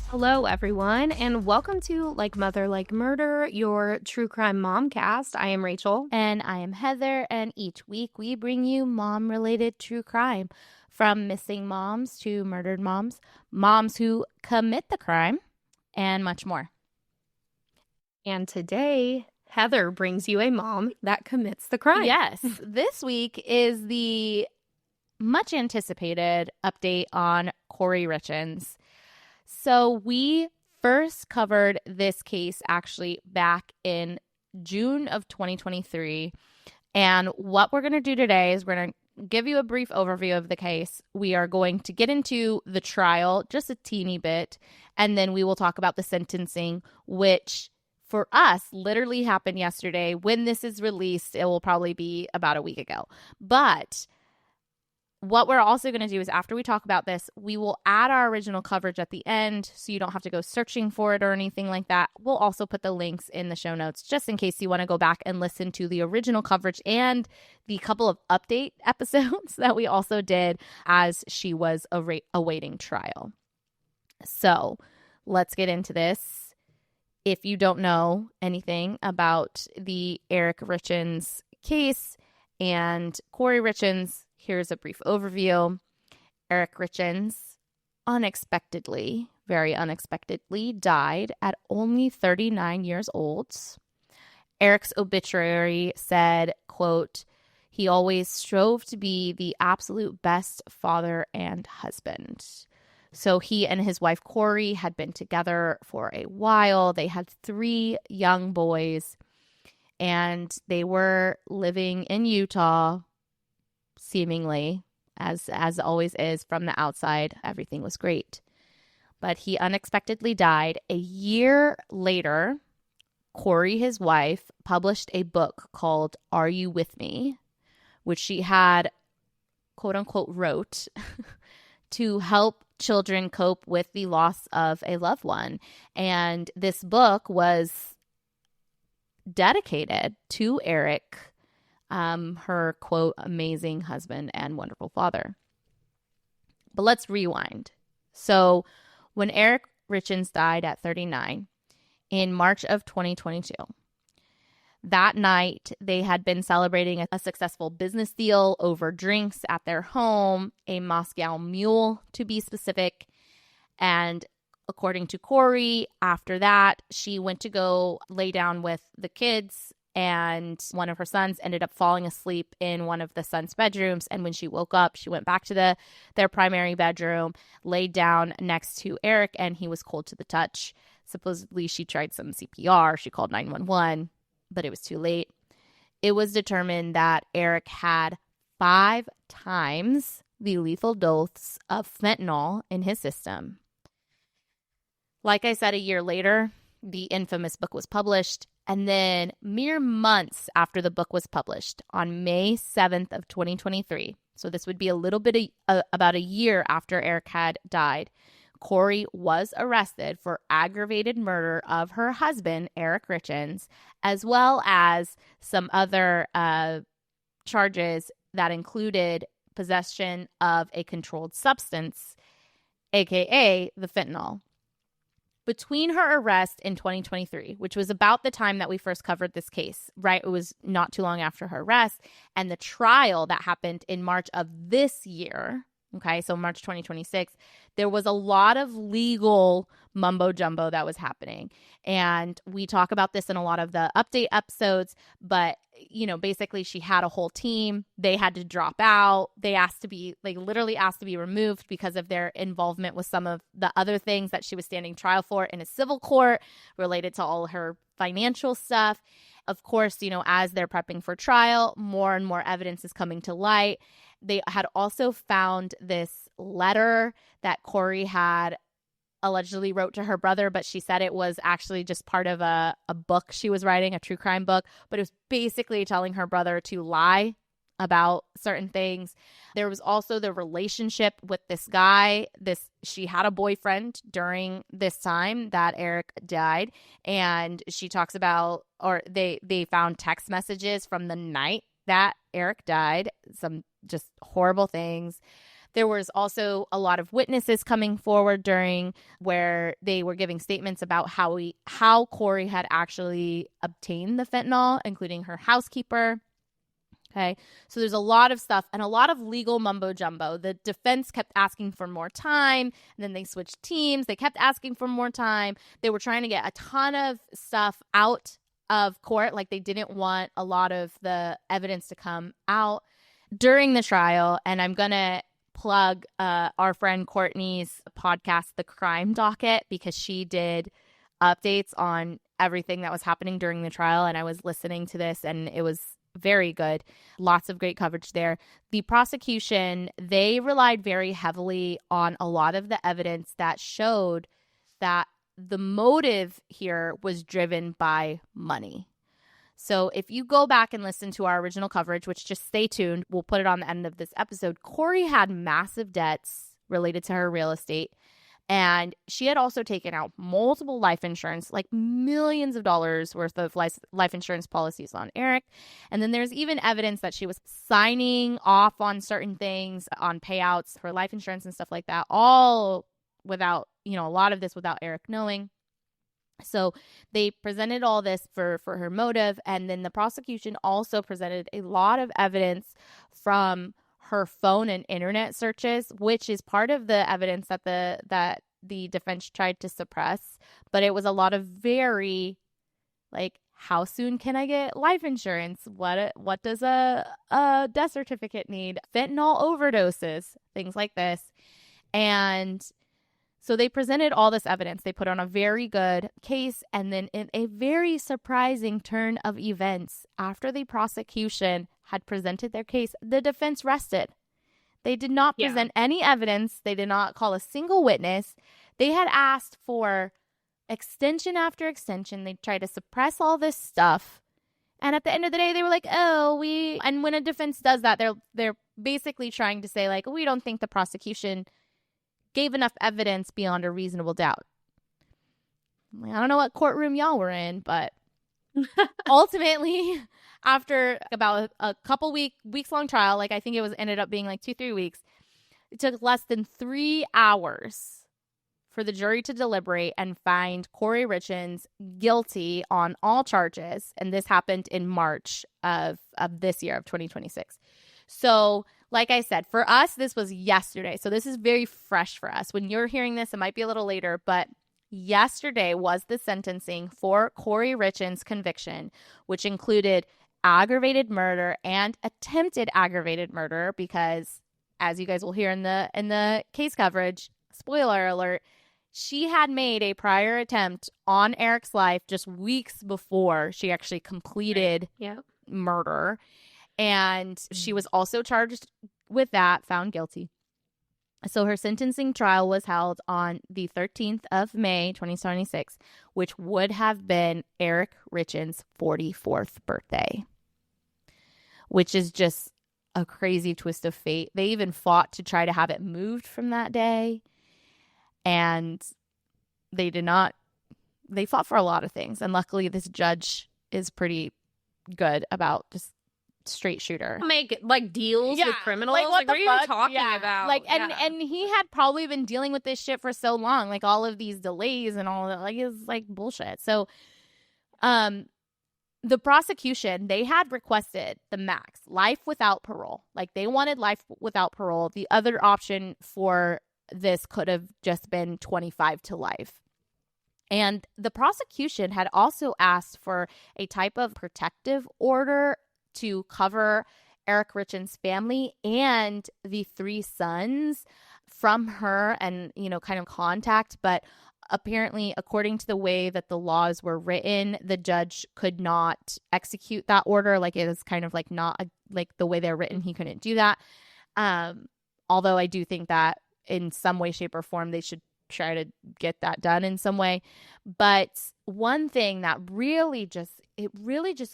Hello, everyone, and welcome to Like Mother, Like Murder, your true crime momcast. I am Rachel. And I am Heather, and each week we bring you mom-related true crime, from missing moms to murdered moms, moms who commit the crime, and much more. And today, Heather brings you a mom that commits the crime. Yes, this week is the much anticipated update on Kouri Richins. So we first covered this case actually back in June of 2023. And what we're going to do today is we're going to give you a brief overview of the case. We are going to get into the trial just a teeny bit, and then we will talk about the sentencing, which for us literally happened yesterday. When this is released, it will probably be about a week ago. But what we're also going to do is, after we talk about this, we will add our original coverage at the end, so you don't have to go searching for it or anything like that. We'll also put the links in the show notes just in case you want to go back and listen to the original coverage and the couple of update episodes that we also did as she was awaiting trial. So let's get into this. If you don't know anything about the Eric Richins case and Kouri Richins, here's a brief overview. Eric Richins unexpectedly, very unexpectedly, died at only 39 years old. Eric's obituary said, quote, "He always strove to be the absolute best father and husband." So he and his wife Kouri had been together for a while. They had 3 young boys, and they were living in Utah. Seemingly, as always is from the outside, everything was great. But he unexpectedly died. A year later, Kouri, his wife, published a book called Are You With Me?, which she had, quote unquote, wrote to help children cope with the loss of a loved one. And this book was dedicated to Eric, her, quote, amazing husband and wonderful father. But let's rewind. So when Eric Richins died at 39 in March of 2022, that night they had been celebrating a successful business deal over drinks at their home, a Moscow Mule to be specific. And according to Kouri, after that, she went to go lay down with the kids, and one of her sons ended up falling asleep in one of the son's bedrooms. And when she woke up, she went back to their primary bedroom, laid down next to Eric, and he was cold to the touch. Supposedly, she tried some CPR. She called 911, but it was too late. It was determined that Eric had 5 times the lethal dose of fentanyl in his system. Like I said, a year later, the infamous book was published. And then mere months after the book was published, on May 7th of 2023, so this would be a little bit about a year after Eric had died, Kouri was arrested for aggravated murder of her husband, Eric Richins, as well as some other charges that included possession of a controlled substance, aka the fentanyl. Between her arrest in 2023, which was about the time that we first covered this case, right? It was not too long after her arrest, and the trial that happened in March of this year, okay, so March 2026, there was a lot of legal mumbo jumbo that was happening. And we talk about this in a lot of the update episodes, but basically she had a whole team. They had to drop out. They literally asked to be removed because of their involvement with some of the other things that she was standing trial for in a civil court related to all her financial stuff. Of course, as they're prepping for trial, more and more evidence is coming to light. They had also found this letter that Kouri had allegedly wrote to her brother, but she said it was actually just part of a book she was writing, a true crime book. But it was basically telling her brother to lie about certain things. There was also the relationship with this guy. She had a boyfriend during this time that Eric died, and she talks about, or they found text messages from the night that Eric died, some just horrible things. There was also a lot of witnesses coming forward during where they were giving statements about how Kouri had actually obtained the fentanyl, including her housekeeper. Okay, so there's a lot of stuff and a lot of legal mumbo jumbo. The defense kept asking for more time, and then they switched teams. They kept asking for more time. They were trying to get a ton of stuff out of court. Like, they didn't want a lot of the evidence to come out during the trial. And I'm going to plug our friend Courtney's podcast, The Crime Docket, because she did updates on everything that was happening during the trial. And I was listening to this, and it was very good. Lots of great coverage there. The prosecution, they relied very heavily on a lot of the evidence that showed that the motive here was driven by money. So if you go back and listen to our original coverage, which just stay tuned, we'll put it on the end of this episode, Kouri had massive debts related to her real estate. And she had also taken out multiple life insurance, like millions of dollars worth of life insurance policies on Eric. And then there's even evidence that she was signing off on certain things, on payouts for life insurance and stuff like that, all without, a lot of this without Eric knowing. So they presented all this for her motive. And then the prosecution also presented a lot of evidence from her phone and internet searches, which is part of the evidence that the defense tried to suppress. But it was a lot of very, like, how soon can I get life insurance? What does a death certificate need? Fentanyl overdoses, things like this. And so they presented all this evidence. They put on a very good case. And then in a very surprising turn of events, after the prosecution had presented their case, the defense rested. They did not present any evidence. They did not call a single witness. They had asked for extension after extension. They tried to suppress all this stuff. And at the end of the day, they were like, and when a defense does that, they're basically trying to say, like, we don't think the prosecution gave enough evidence beyond a reasonable doubt. I don't know what courtroom y'all were in, but ultimately, after about a couple weeks long trial, like, I think ended up being like 2-3 weeks, it took less than 3 hours for the jury to deliberate and find Kouri Richins guilty on all charges. And this happened in March of this year, of 2026. So, like I said, for us, this was yesterday. So this is very fresh for us. When you're hearing this, it might be a little later, but yesterday was the sentencing for Kouri Richins' conviction, which included aggravated murder and attempted aggravated murder, because, as you guys will hear in the case coverage, spoiler alert, she had made a prior attempt on Eric's life just weeks before she actually completed murder. And she was also charged with that, found guilty. So her sentencing trial was held on the 13th of May, 2026, which would have been Eric Richins' 44th birthday, which is just a crazy twist of fate. They even fought to try to have it moved from that day, and they did not. They fought for a lot of things, and luckily this judge is pretty good about just straight shooter. Make like deals with criminals. Like, what are you talking about? Like, and he had probably been dealing with this shit for so long, like all of these delays and all that, like, it's like bullshit. So, the prosecution, they had requested the max, life without parole. Like, they wanted life without parole. The other option for this could have just been 25 to life. And the prosecution had also asked for a type of protective order to cover Eric Richins' family and the 3 sons from her and, kind of contact. But apparently, according to the way that the laws were written, the judge could not execute that order. Like, it is kind of like not like the way they're written. He couldn't do that. Although I do think that in some way, shape, or form, they should try to get that done in some way. But one thing that really just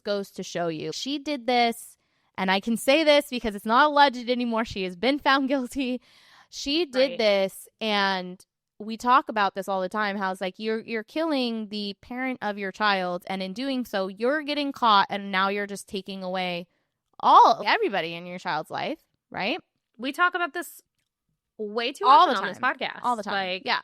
goes to show you, she did this, and I can say this because it's not alleged anymore. She has been found guilty. She did this, and we talk about this all the time, how it's like you're killing the parent of your child, and in doing so, you're getting caught, and now you're just taking away everybody in your child's life, right? We talk about this way too all often the on this time. podcast. All the time. Like, yeah.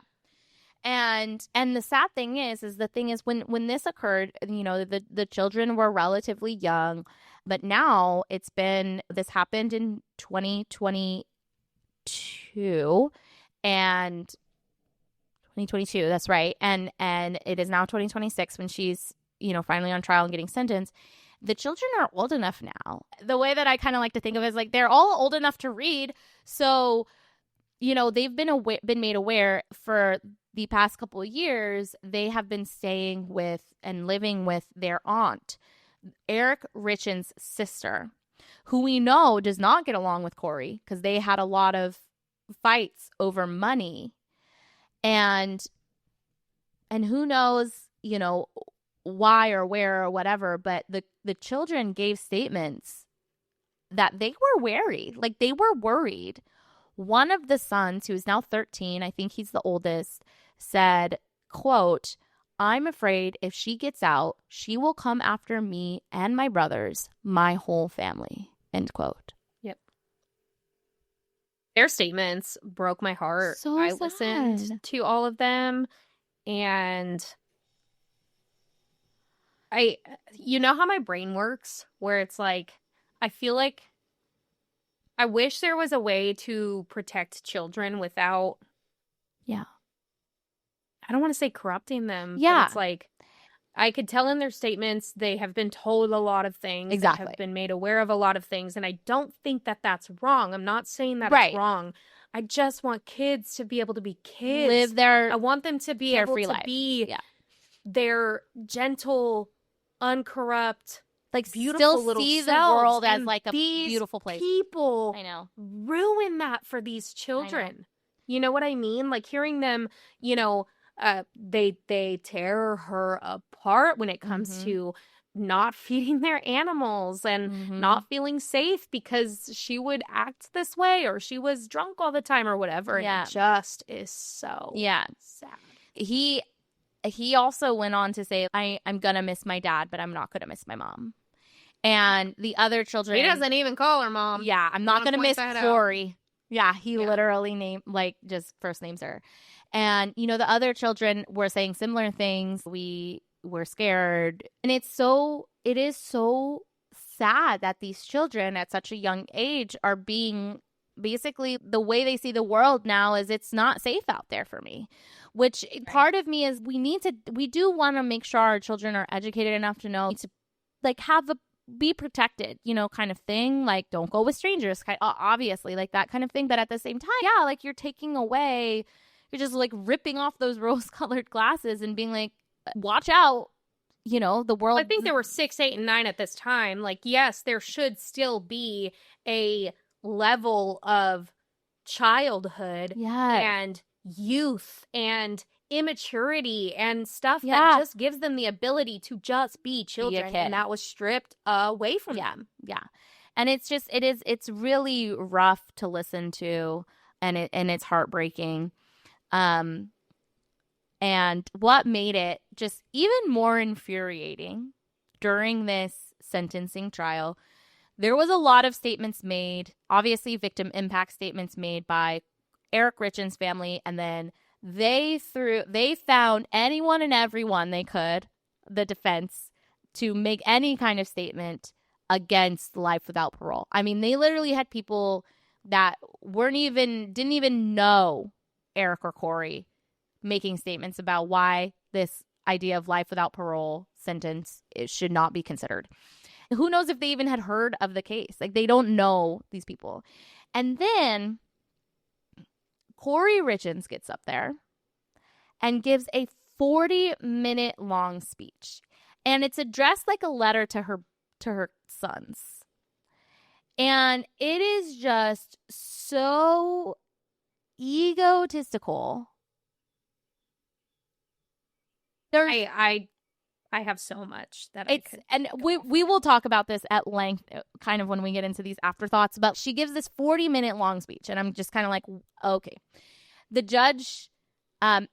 And the sad thing is the thing is when this occurred, you know, the children were relatively young, but now this happened in 2022 and 2022, that's right. And it is now 2026 when she's, you know, finally on trial and getting sentenced. The children are old enough now. The way that I kind of like to think of it is like they're all old enough to read. So, you know, they've been made aware for the past couple of years. They have been staying with and living with their aunt, Eric Richins' sister, who we know does not get along with Kouri because they had a lot of fights over money. And who knows, you know, why or where or whatever, but the children gave statements that they were wary. Like, they were worried. One of the sons, who is now 13, I think he's the oldest, said, quote, "I'm afraid if she gets out, she will come after me and my brothers, my whole family," end quote. Yep. Their statements broke my heart. So I sad. listened to all of them, and you know how my brain works, where it's like, I feel like I wish there was a way to protect children without, Yeah. I don't want to say corrupting them. Yeah. But it's like, I could tell in their statements they have been told a lot of things. Exactly. They have been made aware of a lot of things. And I don't think that that's wrong. I'm not saying that Right. it's wrong. I just want kids to be able to be kids. Live their I want them to be able carefree to life. be Yeah. their gentle, uncorrupt, like beautiful still little see the selves. world as And like a these beautiful place. People I know. ruin that for these children. You know what I mean? Like, hearing them, you know, they tear her apart when it comes to not feeding their animals and not feeling safe because she would act this way or she was drunk all the time or whatever. And it just is so sad. He also went on to say, I'm gonna miss my dad, but I'm not gonna miss my mom. And the other children, He doesn't even call her mom. Yeah, I'm not gonna miss Kouri. Yeah, he literally named, like, just first names her. And, you know, the other children were saying similar things. We were scared. And it is so sad that these children at such a young age are being, basically, the way they see the world now is it's not safe out there for me. Which part of me is we do want to make sure our children are educated enough to know to, like, be protected, you know, kind of thing. Like, don't go with strangers, obviously, like that kind of thing. But at the same time, like, you're just like ripping off those rose-colored glasses and being like, watch out, you know, the world. I think there were 6, 8, and 9 at this time. Like, yes, there should still be a level of childhood and youth and immaturity and stuff that just gives them the ability to just be children, and that was stripped away from them. And it's really rough to listen to, and it's heartbreaking. And what made it just even more infuriating during this sentencing trial, there was a lot of statements made, obviously victim impact statements made by Eric Richins' family, and then they found anyone and everyone they could, the defense, to make any kind of statement against life without parole. I mean, they literally had people that didn't even know Eric or Kouri making statements about why this idea of life without parole sentence should not be considered. Who knows if they even had heard of the case? Like, they don't know these people. And then Kouri Richins gets up there and gives a 40-minute long speech. And it's addressed like a letter to her sons. And it is just so egotistical. I have so much that we will talk about this at length kind of when we get into these afterthoughts, but she gives this 40-minute long speech, and I'm just kind of like, okay. The judge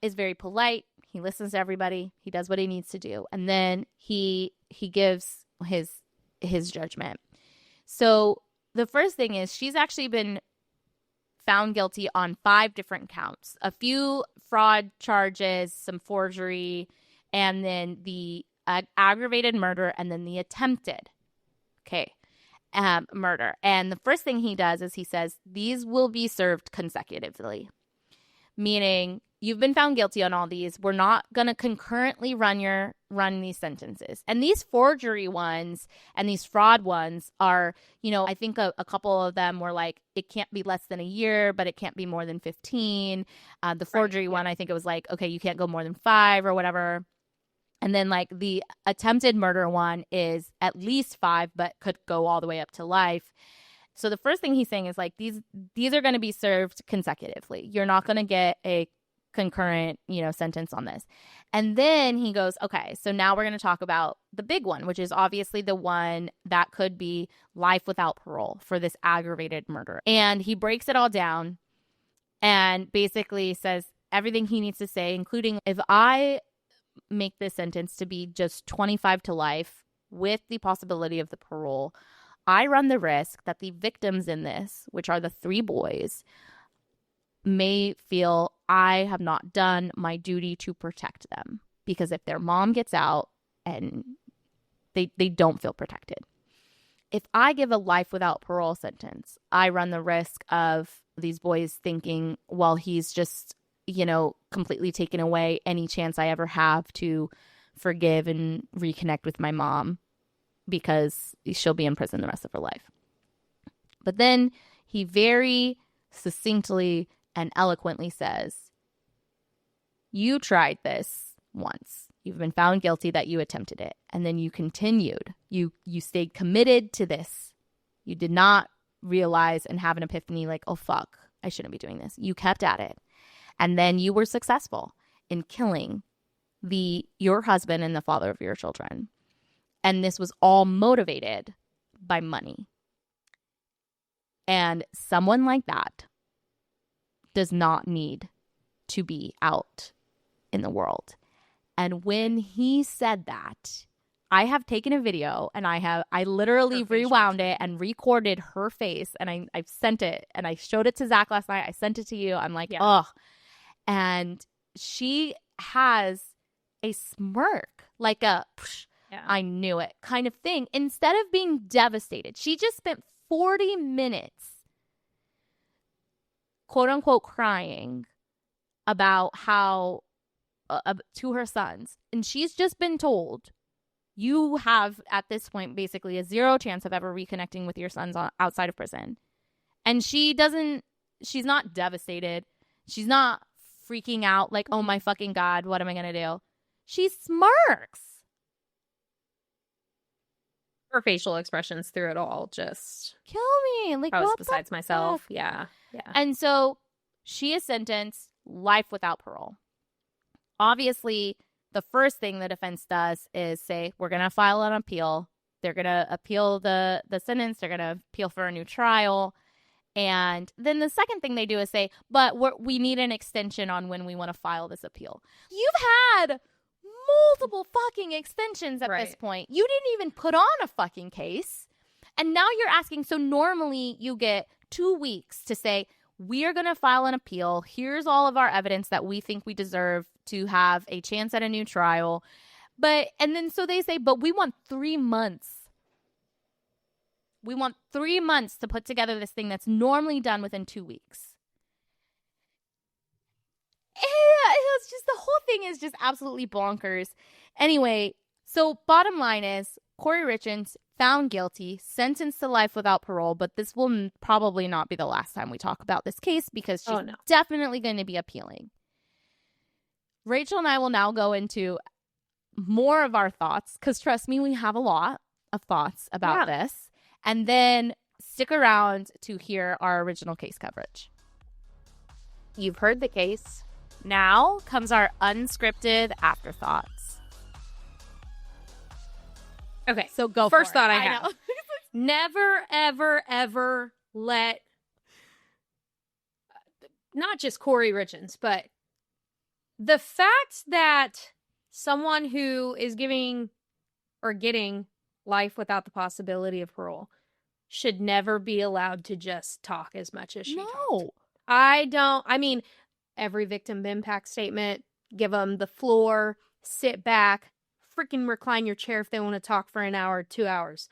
is very polite. He listens to everybody. He does what he needs to do, and then he gives his judgment. So the first thing is, she's actually been found guilty on 5 different counts. A few fraud charges, some forgery, and then the aggravated murder, and then the attempted murder. And the first thing he does is he says, these will be served consecutively, meaning you've been found guilty on all these. We're not going to concurrently run these sentences. And these forgery ones and these fraud ones are, I think a couple of them were like, it can't be less than a year, but it can't be more than 15. The forgery one, I think it was like, okay, you can't go more than 5 or whatever. And then like the attempted murder one is at least 5, but could go all the way up to life. So the first thing he's saying is like, these are going to be served consecutively. You're not going to get a concurrent, sentence on this. And then he goes, okay, so now we're going to talk about the big one, which is obviously the one that could be life without parole for this aggravated murder. And he breaks it all down and basically says everything he needs to say, including if I make this sentence to be just 25 to life with the possibility of the parole, I run the risk that the victims in this, which are the 3 boys, may feel I have not done my duty to protect them, because if their mom gets out and they don't feel protected. If I give a life without parole sentence, I run the risk of these boys thinking, well, he's just, completely taken away any chance I ever have to forgive and reconnect with my mom, because she'll be in prison the rest of her life. But then he very succinctly and eloquently says, you tried this once. You've been found guilty that you attempted it. And then you continued. You stayed committed to this. You did not realize and have an epiphany like, oh, fuck, I shouldn't be doing this. You kept at it. And then you were successful in killing your husband and the father of your children. And this was all motivated by money. And someone like that does not need to be out in the world. And when he said that, I have taken a video and I literally rewound it and recorded her face, and I've sent it, and I showed it to Zach last night. I sent it to you. I'm like, ugh. And she has a smirk, like a, I knew it kind of thing. Instead of being devastated, she just spent 40 minutes, quote unquote, crying about how, to her sons. And she's just been told, you have at this point basically a 0 chance of ever reconnecting with your sons outside of prison. And she's not devastated. She's not freaking out like, oh my fucking God, what am I going to do? She smirks. Her facial expressions through it all just kill me. Like, I was what besides myself. Fuck? Yeah. And so she is sentenced life without parole. Obviously, the first thing the defense does is say, we're going to file an appeal. They're going to appeal the sentence. They're going to appeal for a new trial. And then the second thing they do is say, but we need an extension on when we want to file this appeal. You've had multiple fucking extensions at this point. You didn't even put on a fucking case. And now you're asking, so normally you get 2 weeks to say, we are going to file an appeal. Here's all of our evidence that we think we deserve to have a chance at a new trial. And then so they say, but we want 3 months. We want 3 months to put together this thing that's normally done within 2 weeks. It's just, the whole thing is just absolutely bonkers. Anyway, so bottom line is, Kouri Richins found guilty, sentenced to life without parole, but this will probably not be the last time we talk about this case, because she's definitely going to be appealing. Rachel and I will now go into more of our thoughts, because trust me, we have a lot of thoughts about this. And then stick around to hear our original case coverage. You've heard the case. Now comes our unscripted afterthoughts. Okay. So go First for it. thought I have. Never, ever, ever let not just Kouri Richins, but the fact that someone who is giving or getting life without the possibility of parole should never be allowed to just talk as much as she talked. I mean, every victim impact statement, give them the floor, sit back, freaking recline your chair if they want to talk for an hour, 2 hours.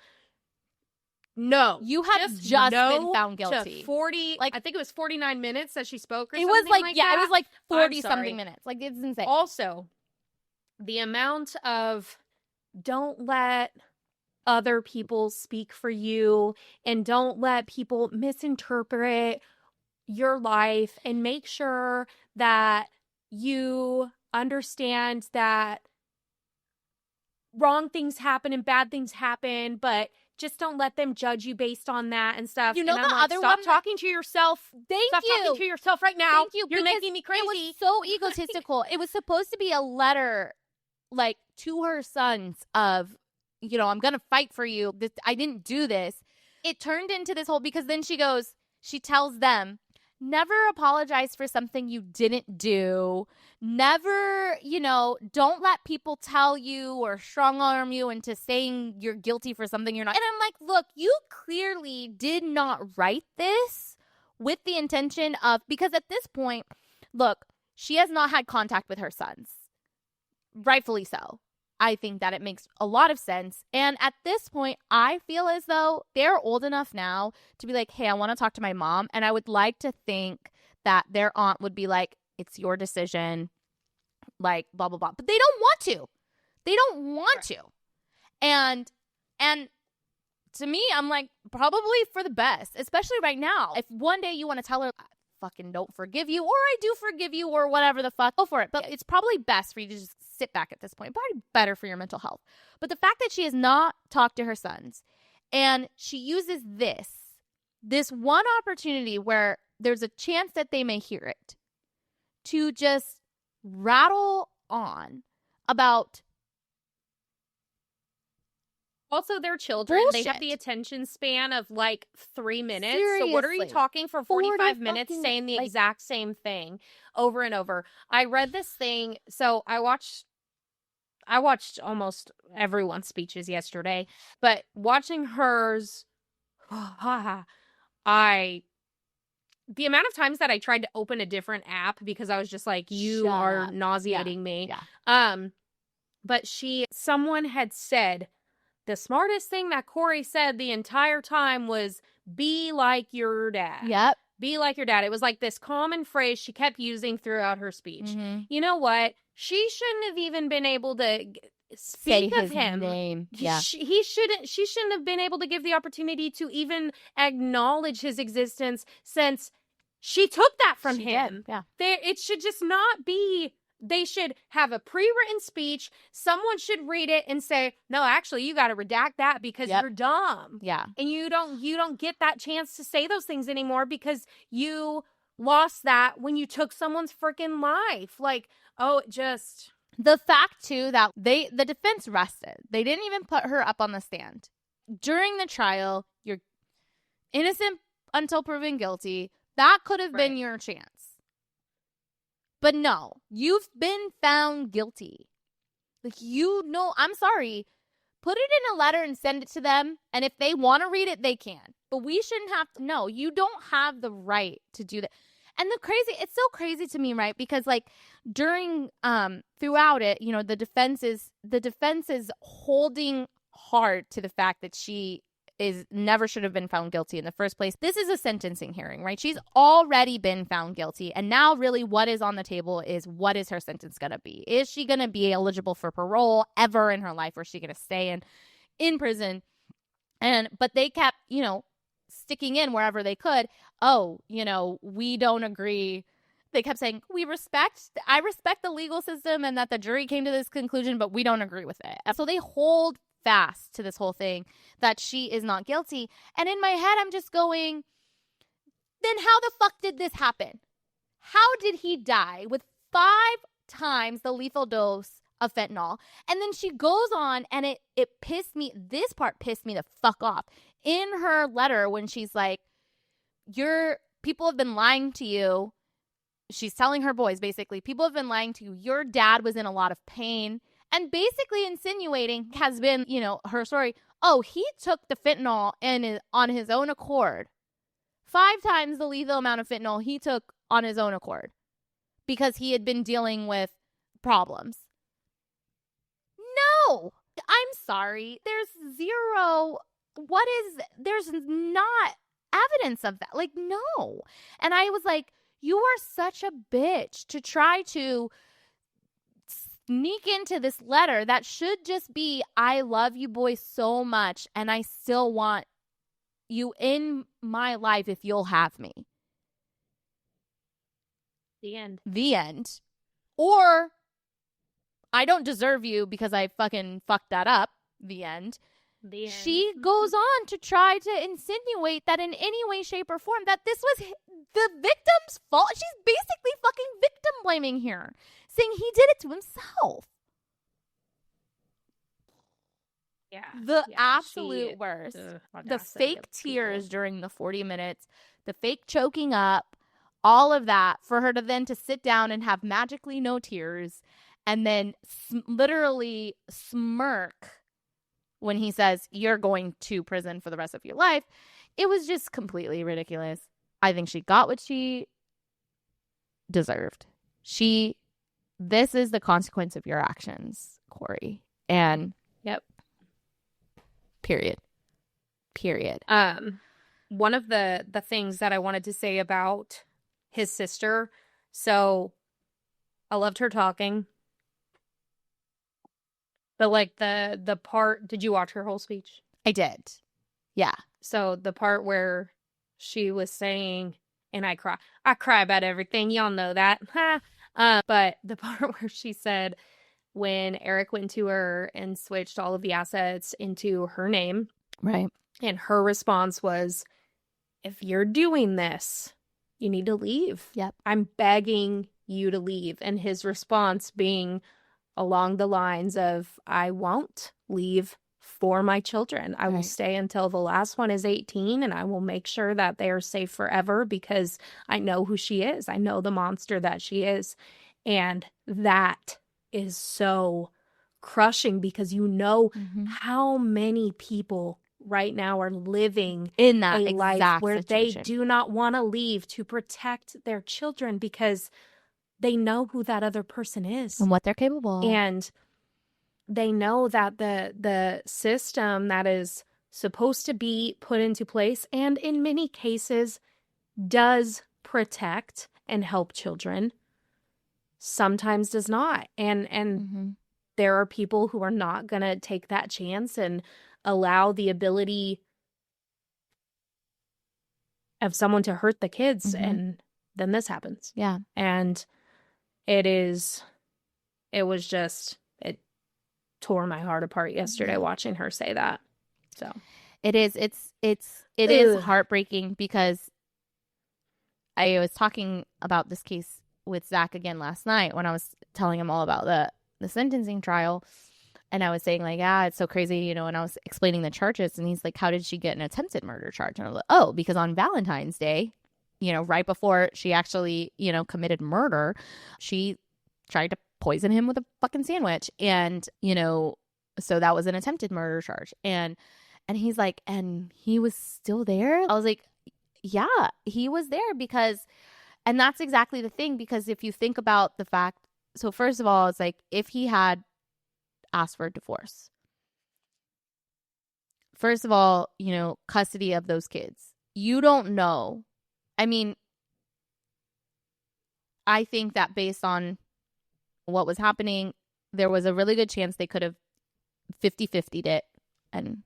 No. You have just been found guilty. 40, like, I think it was 49 minutes that she spoke or it something was like that. It was like 40 something minutes. Like, it's insane. Also, the amount of don't let other people speak for you and don't let people misinterpret your life, and make sure that you understand that wrong things happen and bad things happen, but just don't let them judge you based on that and stuff. You know, and the other stop one talking to yourself. Stop talking to yourself right now. Thank you. You're making me crazy. It was so egotistical. It was supposed to be a letter, like, to her sons of, you know, I'm going to fight for you. I didn't do this. It turned into this whole, because then she tells them, never apologize for something you didn't do. Never, you know, don't let people tell you or strong arm you into saying you're guilty for something you're not. And I'm like, look, you clearly did not write this with the intention of, because at this point, look, she has not had contact with her sons. Rightfully so. I think that it makes a lot of sense. And at this point, I feel as though they're old enough now to be like, hey, I want to talk to my mom. And I would like to think that their aunt would be like, it's your decision, like, blah, blah, blah. But they don't want to. They don't want to. And to me, I'm like, probably for the best, especially right now. If one day you want to tell her, I fucking don't forgive you, or I do forgive you, or whatever the fuck, go for it. But it's probably best for you to just sit back at this point. Probably better for your mental health. But the fact that she has not talked to her sons, and she uses this one opportunity where there's a chance that they may hear it, to just rattle on about. Also, they're children. Bullshit. They have the attention span of like 3 minutes. Seriously. So what are you talking for 45 minutes saying the like, exact same thing over and over? I read this thing. So I watched almost everyone's speeches yesterday, but watching hers, the amount of times that I tried to open a different app because I was just like, you are nauseating me. Yeah. But someone had said, the smartest thing that Kouri said the entire time was, be like your dad. Yep. Be like your dad. It was like this common phrase she kept using throughout her speech. Mm-hmm. You know what? She shouldn't have even been able to speak Say of him. Name. Yeah. She shouldn't have been able to give the opportunity to even acknowledge his existence, since she took that from him. Did. Yeah. It should just not be. They should have a pre-written speech. Someone should read it and say, no, actually, you got to redact that because you're dumb. Yeah. And you don't get that chance to say those things anymore because you lost that when you took someone's freaking life. Like, the fact too that the defense rested. They didn't even put her up on the stand. During the trial, you're innocent until proven guilty. That could have been your chance. But no, you've been found guilty. Like, I'm sorry. Put it in a letter and send it to them. And if they want to read it, they can. But we shouldn't have to. No, you don't have the right to do that. And it's so crazy to me, right? Because like during, throughout it, you know, the defense is holding hard to the fact that she never should have been found guilty in the first place. This is a sentencing hearing, right? She's already been found guilty. And now really what is on the table is, what is her sentence going to be? Is she going to be eligible for parole ever in her life? Or is she going to stay in prison? But they kept, you know, sticking in wherever they could. Oh, you know, we don't agree. They kept saying, I respect the legal system and that the jury came to this conclusion, but we don't agree with it. And so they hold fast to this whole thing that she is not guilty. And in my head, I'm just going, then how the fuck did this happen? How did he die with 5 times the lethal dose of fentanyl? And then she goes on, and this part pissed me the fuck off. In her letter, when she's like, people have been lying to you. She's telling her boys, basically, people have been lying to you. Your dad was in a lot of pain. And basically insinuating has been, you know, her story. Oh, he took the fentanyl on his own accord 5 times the lethal amount of fentanyl he took on his own accord because he had been dealing with problems. No, I'm sorry. There's not evidence of that. Like, no. And I was like, you are such a bitch to try to sneak into this letter that should just be, I love you boys so much and I still want you in my life if you'll have me. The end. The end. Or I don't deserve you because I fucking fucked that up. The end. The end. She goes on to try to insinuate that in any way, shape, or form that this was the victim's fault. She's basically fucking victim blaming here, saying he did it to himself. Yeah. The absolute worst. The fake tears during the 40 minutes, the fake choking up, all of that, for her to then to sit down and have magically no tears and then literally smirk when he says, you're going to prison for the rest of your life. It was just completely ridiculous. I think she got what she deserved. This is the consequence of your actions, Kouri. And yep. Period. One of the things that I wanted to say about his sister, so I loved her talking. But like the part, did you watch her whole speech? I did. Yeah. So the part where she was saying, and I cry about everything. Y'all know that. But the part where she said when Eric went to her and switched all of the assets into her name. Right. And her response was, if you're doing this, you need to leave. Yep. I'm begging you to leave. And his response being along the lines of, I won't leave for my children. I will stay until the last one is 18, and I will make sure that they are safe forever because I know who she is. I know the monster that she is. And that is so crushing because you know how many people right now are living in that a life where situation. They do not want to leave to protect their children because they know who that other person is and what they're capable of. And they know that the system that is supposed to be put into place and in many cases does protect and help children sometimes does not. And there are people who are not going to take that chance and allow the ability of someone to hurt the kids. And then this happens. Yeah. And it tore my heart apart yesterday watching her say that. So it is heartbreaking because I was talking about this case with Zach again last night when I was telling him all about the sentencing trial. And I was saying, like, it's so crazy, and I was explaining the charges. And he's like, how did she get an attempted murder charge? And I was like, oh, because on Valentine's Day, right before she actually, committed murder, she tried to poison him with a fucking sandwich. And, so that was an attempted murder charge. And he's like, and he was still there? I was like, yeah, he was there and that's exactly the thing, because if you think about the fact, so first of all, it's like, if he had asked for a divorce, first of all, custody of those kids, you don't know. I mean, I think that based on what was happening, there was a really good chance they could have 50-50'd it, and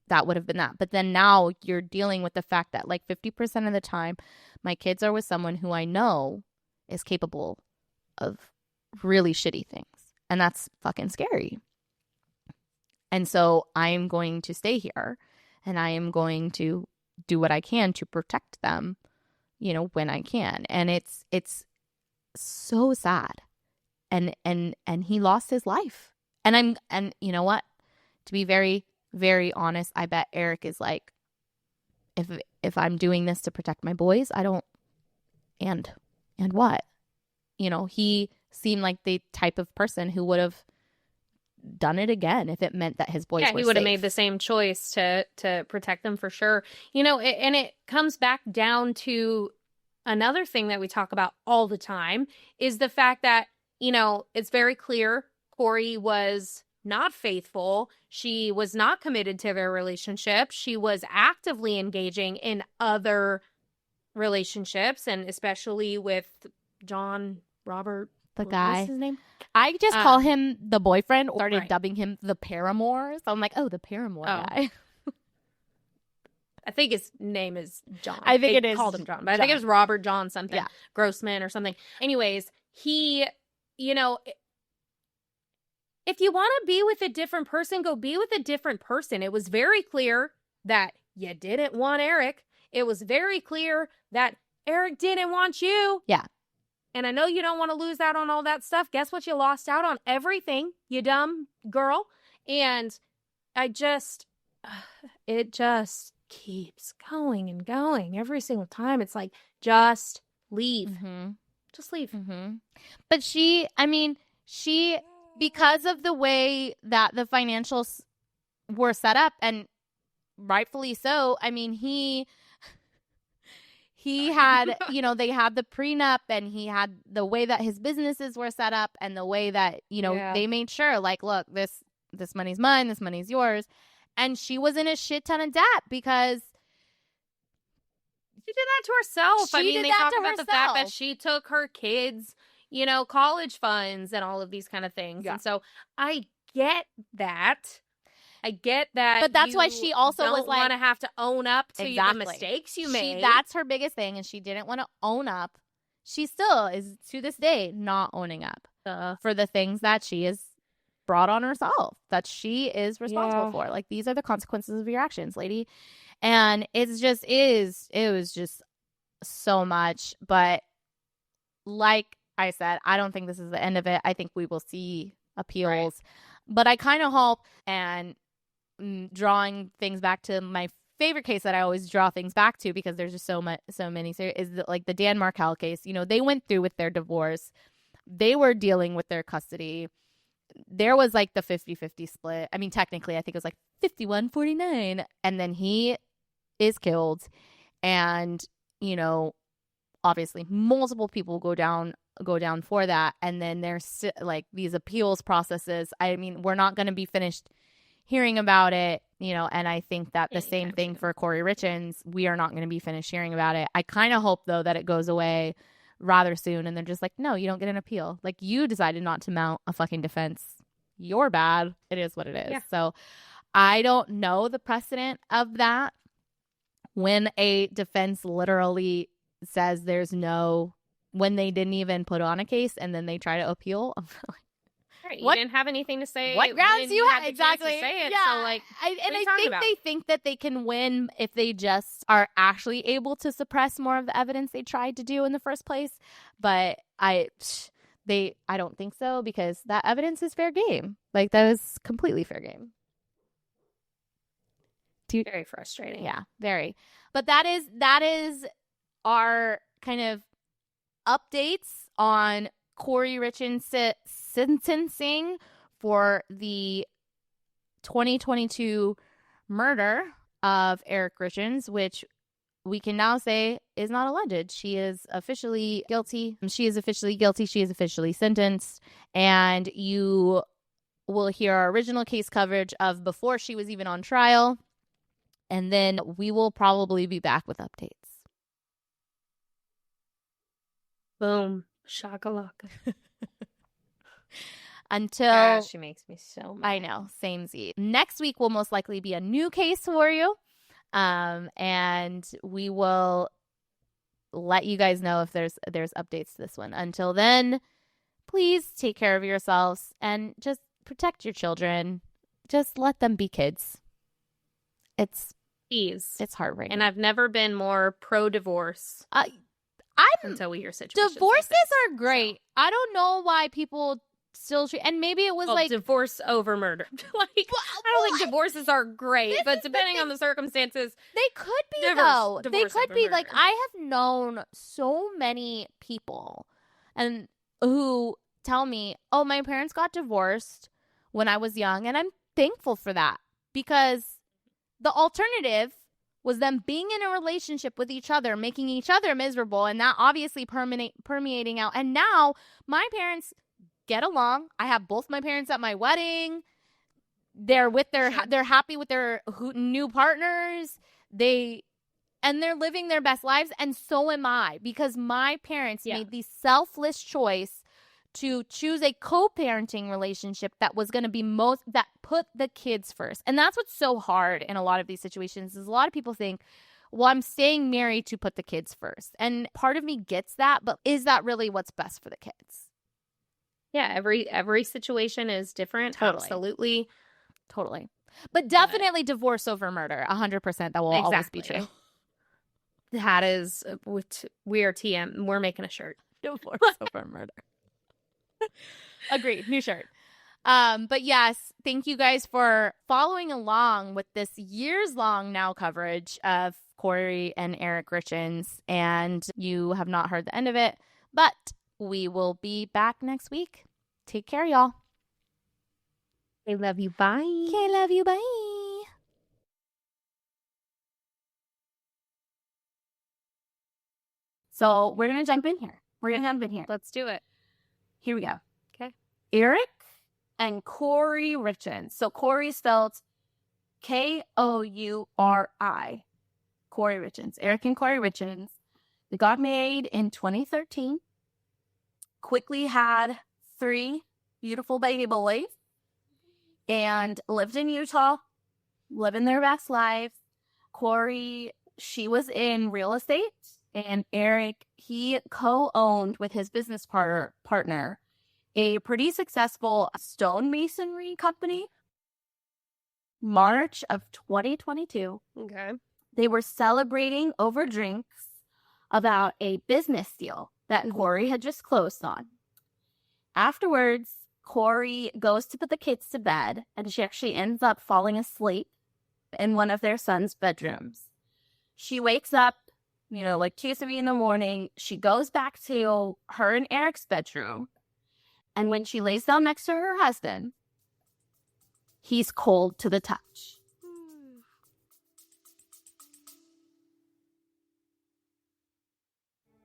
that would have been that. But then now you're dealing with the fact that like 50% of the time, my kids are with someone who I know is capable of really shitty things. And that's fucking scary. And so I'm going to stay here and I am going to do what I can to protect them, when I can. And it's so sad. And he lost his life. And you know what? To be very, very honest, I bet Eric is like, if I'm doing this to protect my boys, I don't, and what? He seemed like the type of person who would have done it again if it meant that his boys were he would have safe. made the same choice to protect them for sure. And it comes back down to another thing that we talk about all the time is the fact that, it's very clear Kouri was not faithful. She was not committed to their relationship. She was actively engaging in other relationships, and especially with John Robert. The guy. What's his name? I just call him the boyfriend, or started right. dubbing him the paramour. So I'm like, the paramour guy. I think his name is John. I think it is. Called him John, but I think it was Robert John something. Yeah. Grossman or something. Anyways, he, if you want to be with a different person, go be with a different person. It was very clear that you didn't want Eric. It was very clear that Eric didn't want you. Yeah. And I know you don't want to lose out on all that stuff. Guess what? You lost out on everything, you dumb girl. And it just keeps going and going every single time. It's like, just leave. Mm-hmm. Just leave. Mm-hmm. But she, because of the way that the financials were set up, and rightfully so, he had, they had the prenup, and he had the way that his businesses were set up, and the way that, they made sure, like, look, this money's mine, this money's yours. And she was in a shit ton of debt because she did that to herself. They talk about the fact that she took her kids, college funds and all of these kind of things. Yeah. And so I get that. But that's why she also was like, want to have to own up to exactly. the mistakes you made. That's her biggest thing, and she didn't want to own up. She still is, to this day, not owning up for the things that she has brought on herself, that she is responsible for. Like, these are the consequences of your actions, lady. And it was just so much. But like I said, I don't think this is the end of it. I think we will see appeals. Right. But I kind of hope, and drawing things back to my favorite case that I always draw things back to, because there's just so many, is like the Dan Markel case. They went through with their divorce. They were dealing with their custody. There was like the 50-50 split. Technically, I think it was like 51-49. And then he is killed. And, obviously multiple people go down for that. And then there's like these appeals processes. We're not going to be finished hearing about it, and I think that the same thing for Kouri Richins. We are not going to be finished hearing about it. I kind of hope, though, that it goes away rather soon, and they're just like, no, you don't get an appeal. Like, you decided not to mount a fucking defense. You're bad. It is what it is. Yeah. So I don't know the precedent of that, when a defense literally says when they didn't even put on a case and then they try to appeal. I'm like, right, you didn't have anything to say. What grounds you had exactly to say it? Yeah. So, like, I think they think that they can win if they just are actually able to suppress more of the evidence they tried to do in the first place. But I don't think so, because that evidence is fair game. Like, that is completely fair game. Very frustrating. Yeah, very. But that is our kind of updates on Kouri Richins' sentencing for the 2022 murder of Eric Richins, which we can now say is not alleged. She is officially guilty. She is officially sentenced. And you will hear our original case coverage of before she was even on trial. And then we will probably be back with updates. Boom. Shakalaka. Until she makes me so mad. I know, samesies. Next week will most likely be a new case for you, and we will let you guys know if there's updates to this one. Until then, please take care of yourselves and just protect your children. Just let them be kids. It's heartbreaking, and I've never been more pro-divorce. Until we hear situations. Divorces like are great. So. I don't know why people still treat, and maybe it was like divorce over murder. I don't think divorces are great, but depending on the circumstances, they could be though. They could be. Like, I have known so many people, and who tell me, "Oh, my parents got divorced when I was young. And I'm thankful for that, because the alternative was them being in a relationship with each other, making each other miserable, and that obviously permeating out. And now my parents get along. I have both my parents at my wedding. They're with they're happy with their new partners. They're living their best lives, and so am I, because my parents made the selfless choice to choose a co-parenting relationship that was going to be that put the kids first. And that's what's so hard in a lot of these situations, is a lot of people think, well, I'm staying married to put the kids first. And part of me gets that, but is that really what's best for the kids? Yeah, every situation is different. Totally. Absolutely. Totally. But definitely divorce over murder. 100%. That will always be true. That is, we are TM. We're making a shirt. Divorce over murder. Agreed. New shirt. But yes, thank you guys for following along with this years-long now coverage of Kouri and Eric Richins. And you have not heard the end of it, but we will be back next week. Take care, y'all. I love you. Bye. Okay, love you. Bye. So we're going to jump in here. Let's do it. Here we go. Okay. Eric and Kouri Richins. So Kouri spelled Kouri. Kouri Richins. Eric and Kouri Richins. They got married in 2013. Quickly had 3 beautiful baby boys. And lived in Utah, living their best life. Kouri, she was in real estate. And Eric, he co-owned with his business partner a pretty successful stonemasonry company. March of 2022. Okay. They were celebrating over drinks about a business deal that Kouri had just closed on. Afterwards, Kouri goes to put the kids to bed, and she actually ends up falling asleep in one of their son's bedrooms. She wakes up, like 2 or 3 in the morning. She goes back to her and Eric's bedroom, and when she lays down next to her husband, he's cold to the touch.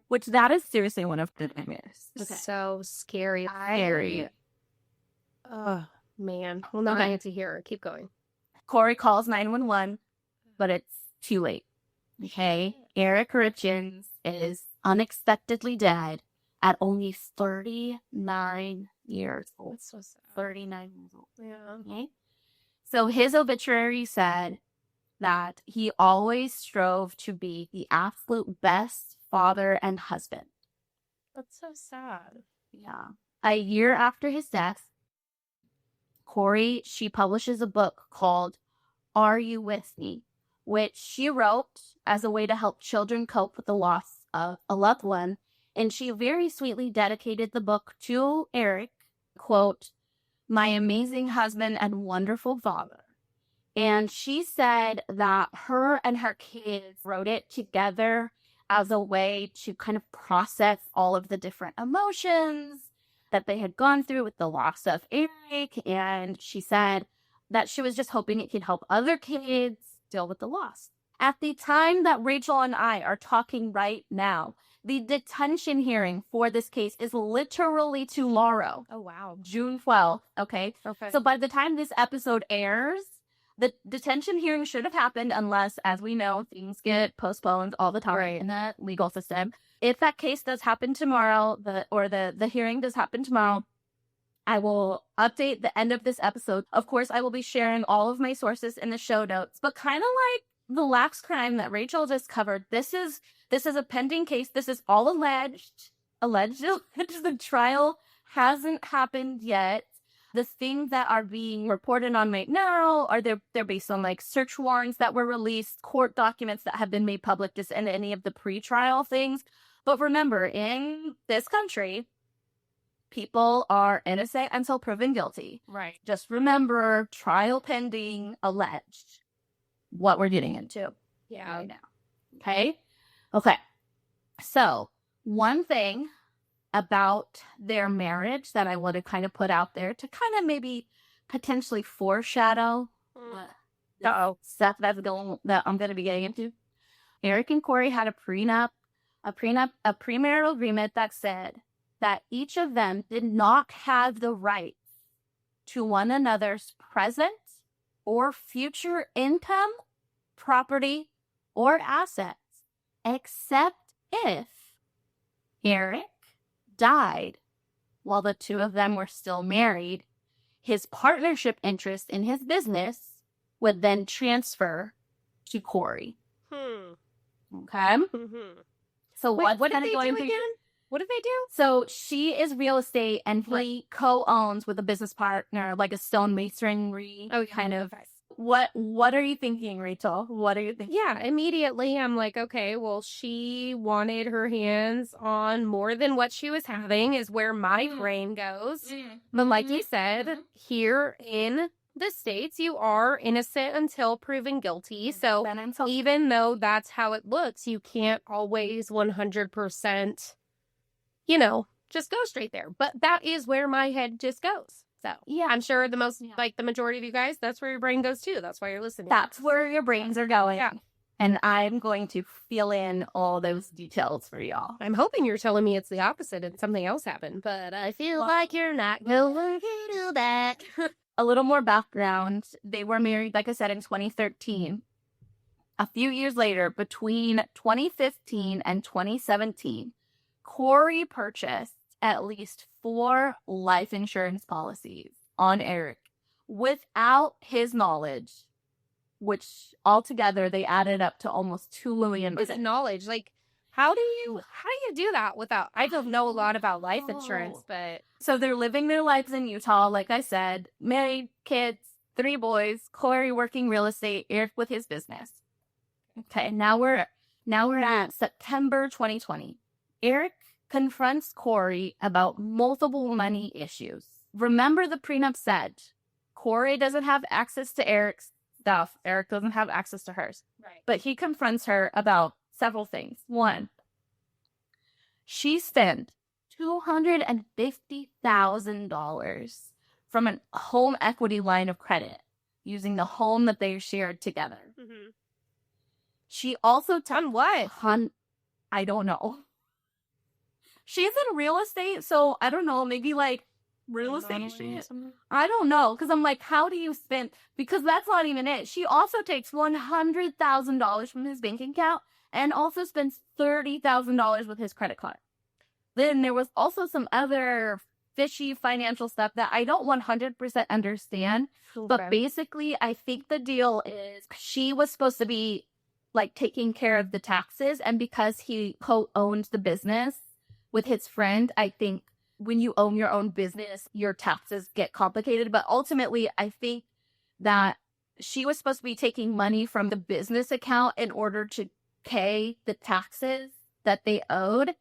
Which that is seriously one of the nightmares. Okay. So scary. Scary. Oh, man. Well, no, I need to hear her. Keep going. Kouri calls 911, but it's too late. Okay? Eric Richins is unexpectedly dead at only 39 years old. That's so sad. 39 years old. Yeah. Okay? So his obituary said that he always strove to be the absolute best father and husband. That's so sad. Yeah. A year after his death, Kouri, she publishes a book called Are You With Me?, which she wrote as a way to help children cope with the loss of a loved one. And she very sweetly dedicated the book to Eric, quote, "My amazing husband and wonderful father." And she said that her and her kids wrote it together as a way to kind of process all of the different emotions that they had gone through with the loss of Eric. And she said that she was just hoping it could help other kids deal with the loss. At the time that Rachel and I are talking right now, the detention hearing for this case is literally tomorrow. Oh, wow. June 12th. Okay. Okay. So by the time this episode airs, the detention hearing should have happened, unless, as we know, things get postponed all the time in the legal system. If that case does happen tomorrow, the hearing does happen tomorrow, I will update the end of this episode. Of course, I will be sharing all of my sources in the show notes, but kind of like the lax crime that Rachel just covered, this is a pending case. This is all alleged. The trial hasn't happened yet. The things that are being reported on right now are they're based on like search warrants that were released, court documents that have been made public, just in any of the pre-trial things. But remember, in this country, people are innocent until proven guilty. Right. Just remember, trial pending, alleged. What we're getting into right now. Okay. So one thing about their marriage that I want to kind of put out there to kind of maybe potentially foreshadow stuff that I'm gonna be getting into. Eric and Kouri had a premarital agreement that said that each of them did not have the right to one another's present or future income, property, or assets, except if Eric died while the two of them were still married. His partnership interest in his business would then transfer to Kouri. Okay? So what did they do again? What did they do? So she is real estate, and he co-owns with a business partner, like a stonemasonry kind of. What are you thinking, Rachel? What are you thinking? Yeah, immediately I'm like, okay, well, she wanted her hands on more than what she was having is where my brain goes. But like you said, here in the States, you are innocent until proven guilty. So even though that's how it looks, you can't always 100%, just go straight there. But that is where my head just goes. So yeah, I'm sure the majority of you guys, that's where your brain goes too. That's why you're listening. That's where your brains are going. Yeah. And I'm going to fill in all those details for y'all. I'm hoping you're telling me it's the opposite and something else happened, but I feel like you're not going to do that. A little more background. They were married, like I said, in 2013. A few years later, between 2015 and 2017, Kouri purchased at least 4 life insurance policies on Eric without his knowledge, which altogether they added up to almost $2 million. Is it knowledge? Like, how do you do that without? I don't know a lot about life insurance, but so they're living their lives in Utah, like I said, married, kids, 3 boys, Kouri working real estate, Eric with his business. Okay, now we're at September 2020. Eric confronts Kouri about multiple money issues. Remember, the prenup said Kouri doesn't have access to Eric's stuff. Eric doesn't have access to hers. Right. But he confronts her about several things. One, she spent $250,000 from a home equity line of credit using the home that they shared together. Mm-hmm. She also on what? I don't know. She's in real estate, so I don't know, maybe like real estate shit. I don't know, because I'm like, how do you spend? Because that's not even it. She also takes $100,000 from his bank account and also spends $30,000 with his credit card. Then there was also some other fishy financial stuff that I don't 100% understand. Okay. But basically, I think the deal is she was supposed to be like taking care of the taxes, and because he co-owned the business with his friend, I think when you own your own business, your taxes get complicated. But ultimately, I think that she was supposed to be taking money from the business account in order to pay the taxes that they owed.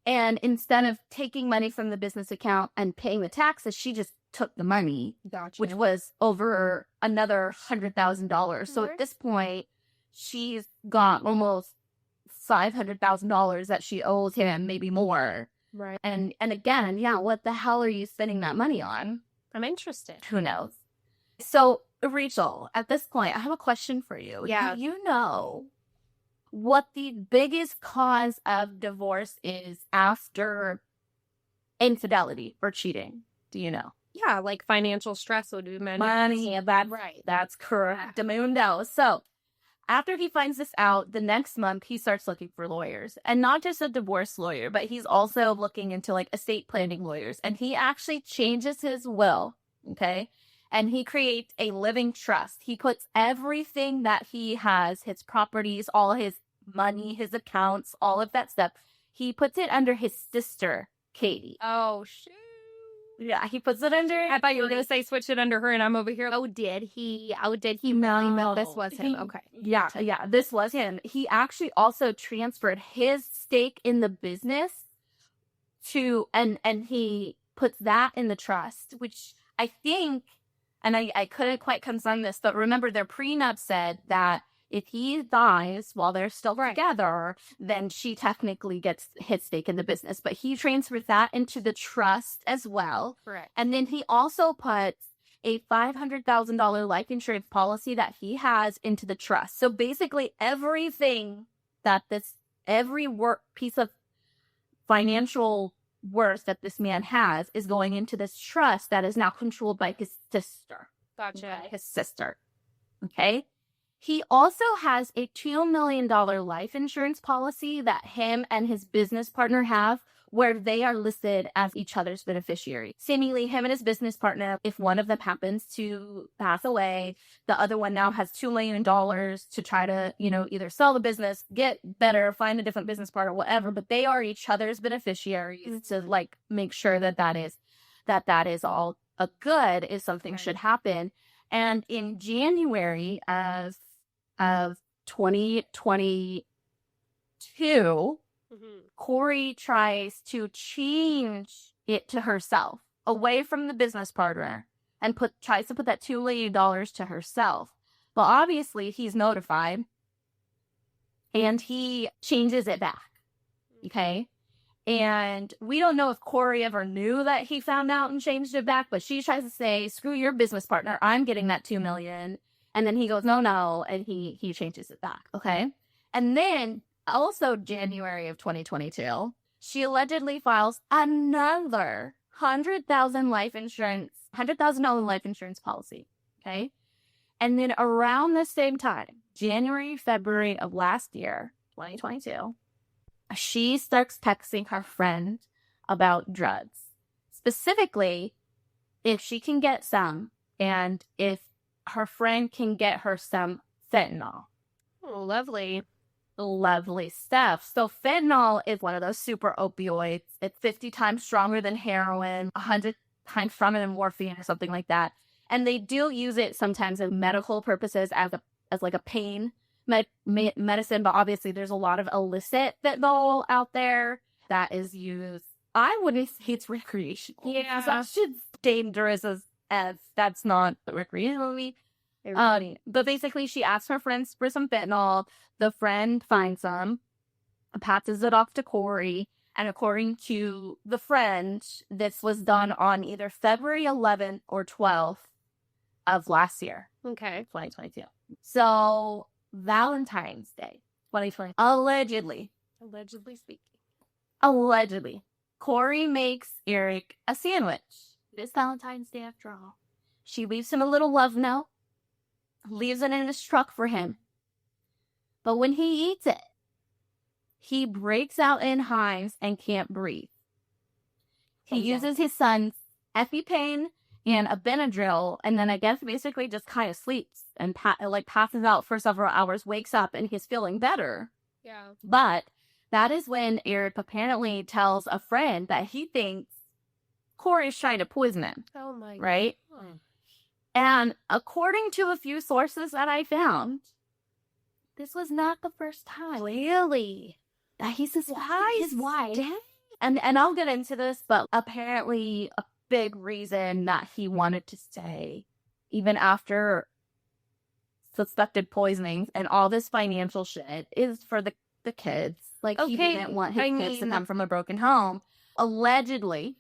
And instead of taking money from the business account and paying the taxes, she just took the money, which was over another $100,000. So at this point, she's got almost $500,000 that she owes him, maybe more. Right. And again, yeah, what the hell are you spending that money on? I'm interested. Who knows? So, Rachel, at this point, I have a question for you. Yeah. Do you know what the biggest cause of divorce is after infidelity or cheating? Do you know? Yeah, like financial stress would be money. That's correct. Demundo. So, after he finds this out, the next month, he starts looking for lawyers. And not just a divorce lawyer, but he's also looking into like estate planning lawyers. And he actually changes his will, okay? And he creates a living trust. He puts everything that he has, his properties, all his money, his accounts, all of that stuff. He puts it under his sister, Katie. Oh, shoot. Yeah, he puts it under. I thought you were going to say switch it under her, and I'm over here. Oh, did he? No, this was him. Okay. Yeah, this was him. He actually also transferred his stake in the business to, and he puts that in the trust, which I think, and I couldn't quite confirm this, but remember their prenup said that if he dies while they're still together, then she technically gets his stake in the business. But he transfers that into the trust as well. Correct. And then he also puts a $500,000 life insurance policy that he has into the trust. So basically everything that every piece of financial worth that this man has is going into this trust that is now controlled by his sister. Gotcha. His sister. Okay. He also has a $2 million life insurance policy that him and his business partner have, where they are listed as each other's beneficiary. Seemingly, him and his business partner, if one of them happens to pass away, the other one now has $2 million to try to, either sell the business, get better, find a different business partner, whatever. But they are each other's beneficiaries to make sure that is all a good if something should happen. And in January of 2022, Kouri tries to change it to herself, away from the business partner, and tries to put that $2 million to herself. But obviously, he's notified, and he changes it back. Okay? And we don't know if Kouri ever knew that he found out and changed it back, but she tries to say, screw your business partner, I'm getting that $2 million. And then he goes, no, and he changes it back. Okay? And then also January of 2022, she allegedly files another $100,000 life insurance policy. Okay. And then around the same time, January, February of last year, 2022, she starts texting her friend about drugs. Specifically, if she can get some, and if her friend can get her some fentanyl. Oh, lovely. Lovely stuff. So fentanyl is one of those super opioids. It's 50 times stronger than heroin, 100 times stronger than morphine or something like that. And they do use it sometimes in medical purposes as like a pain medicine. But obviously there's a lot of illicit fentanyl out there that is used. I wouldn't say it's recreational. Yeah. That shit's dangerous as that's not recreational. But basically, she asks her friends for some fentanyl. The friend finds some, passes it off to Kouri. And according to the friend, this was done on either February 11th or 12th of last year. Okay. 2022. So, Valentine's Day, 2020. Allegedly speaking. Kouri makes Eric a sandwich. This Valentine's Day after all. She leaves him a little love note. Leaves it in his truck for him. But when he eats it, he breaks out in hives and can't breathe. He uses his son's EpiPen and a Benadryl, and then I guess basically just kind of sleeps and passes out for several hours, wakes up, and he's feeling better. Yeah. But that is when Eric apparently tells a friend that he thinks Kouri's trying to poison him. Oh my God. Right? And according to a few sources that I found, this was not the first time. Really? That he's his wife. And I'll get into this, but apparently a big reason that he wanted to stay, even after suspected poisonings and all this financial shit, is for the kids. Like, he didn't want his kids to come from a broken home. Allegedly,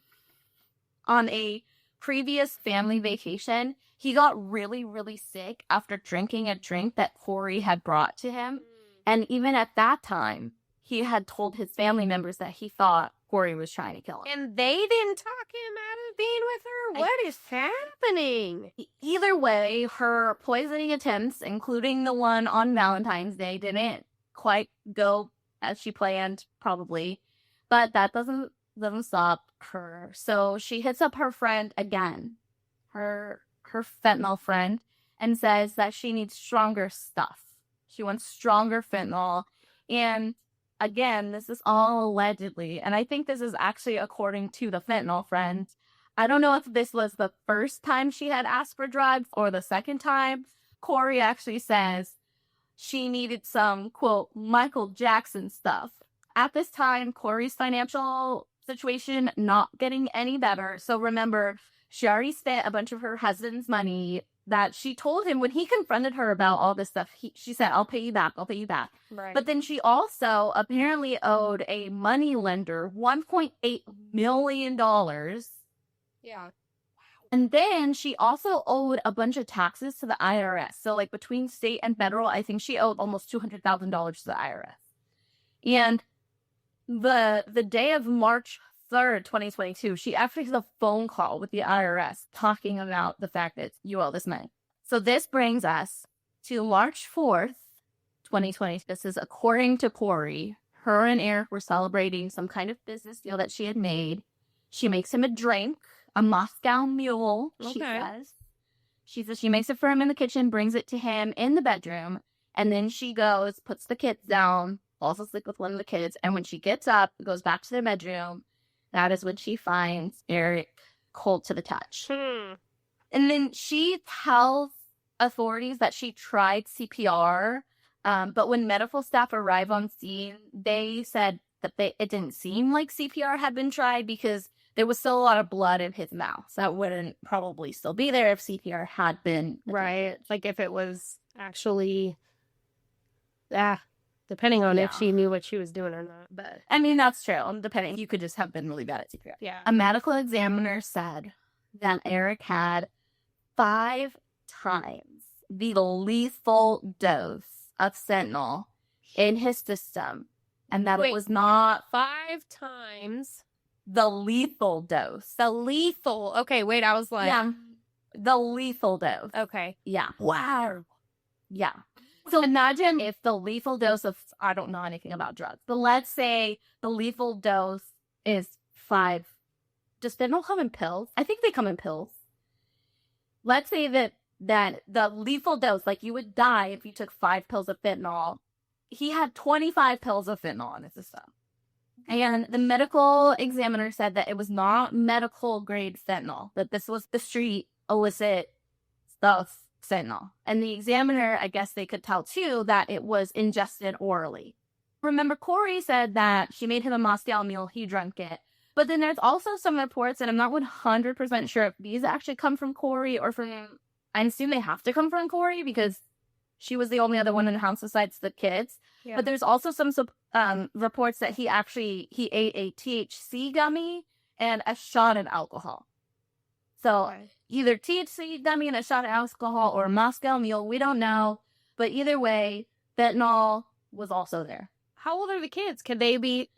on a previous family vacation, he got really, really sick after drinking a drink that Kouri had brought to him. And even at that time, he had told his family members that he thought Kouri was trying to kill him. And they didn't talk him out of being with her? What is happening? Either way, her poisoning attempts, including the one on Valentine's Day, didn't quite go as she planned, probably. But that doesn't stop her. So she hits up her friend again, her fentanyl friend, and says that she needs stronger stuff. She wants stronger fentanyl. And again, this is all allegedly. And I think this is actually according to the fentanyl friend. I don't know if this was the first time she had asked for drugs or the second time. Kouri actually says she needed some, quote, Michael Jackson stuff. At this time, Kouri's financial situation not getting any better. So remember, she already spent a bunch of her husband's money that she told him when he confronted her about all this stuff. She said, I'll pay you back. Right. But then she also apparently owed a money lender $1.8 million. Yeah. And then she also owed a bunch of taxes to the IRS. So, like, between state and federal, I think she owed almost $200,000 to the IRS. And the day of March 3rd, 2022, she actually has a phone call with the IRS talking about the fact that you owe this money. So this brings us to March 4th, 2020. This is according to Kouri. Her and Eric were celebrating some kind of business deal that she had made. She makes him a drink, a Moscow Mule, she says. She says she makes it for him in the kitchen, brings it to him in the bedroom, and then she goes, puts the kids down, falls asleep with one of the kids, and when she gets up, goes back to the bedroom, that is when she finds Eric cold to the touch. And then she tells authorities that she tried CPR, but when medical staff arrive on scene, they said that it didn't seem like CPR had been tried because there was still a lot of blood in his mouth. So that wouldn't probably still be there if CPR had been. Right. Like if it was actually, depending on if she knew what she was doing or not. But I mean, that's true. Depending, you could just have been really bad at CPR. Yeah. A medical examiner said that Eric had 5 times the lethal dose of fentanyl in his system, and that it was not 5 times the lethal dose. the lethal. Okay, wait, I was like, The lethal dose. okay. Yeah. Wow. Yeah. So imagine if the lethal dose of, I don't know anything about drugs, but let's say the lethal dose is 5. Does fentanyl come in pills? I think they come in pills. Let's say that the lethal dose, like you would die if you took 5 pills of fentanyl. He had 25 pills of fentanyl in his system. And the medical examiner said that it was not medical grade fentanyl, that this was the street illicit stuff fentanyl. And the examiner, I guess they could tell too, that it was ingested orally. Remember, Kouri said that she made him a Moscow Mule, he drank it. But then there's also some reports, and I'm not 100% sure if these actually come from Kouri or from, I assume they have to come from Kouri because she was the only other one in the house besides the kids. Yeah. But there's also some reports that he ate a THC gummy and a shot of alcohol. So either THC gummy and a shot of alcohol or Moscow Mule, we don't know. But either way, fentanyl was also there. How old are the kids? Could they be?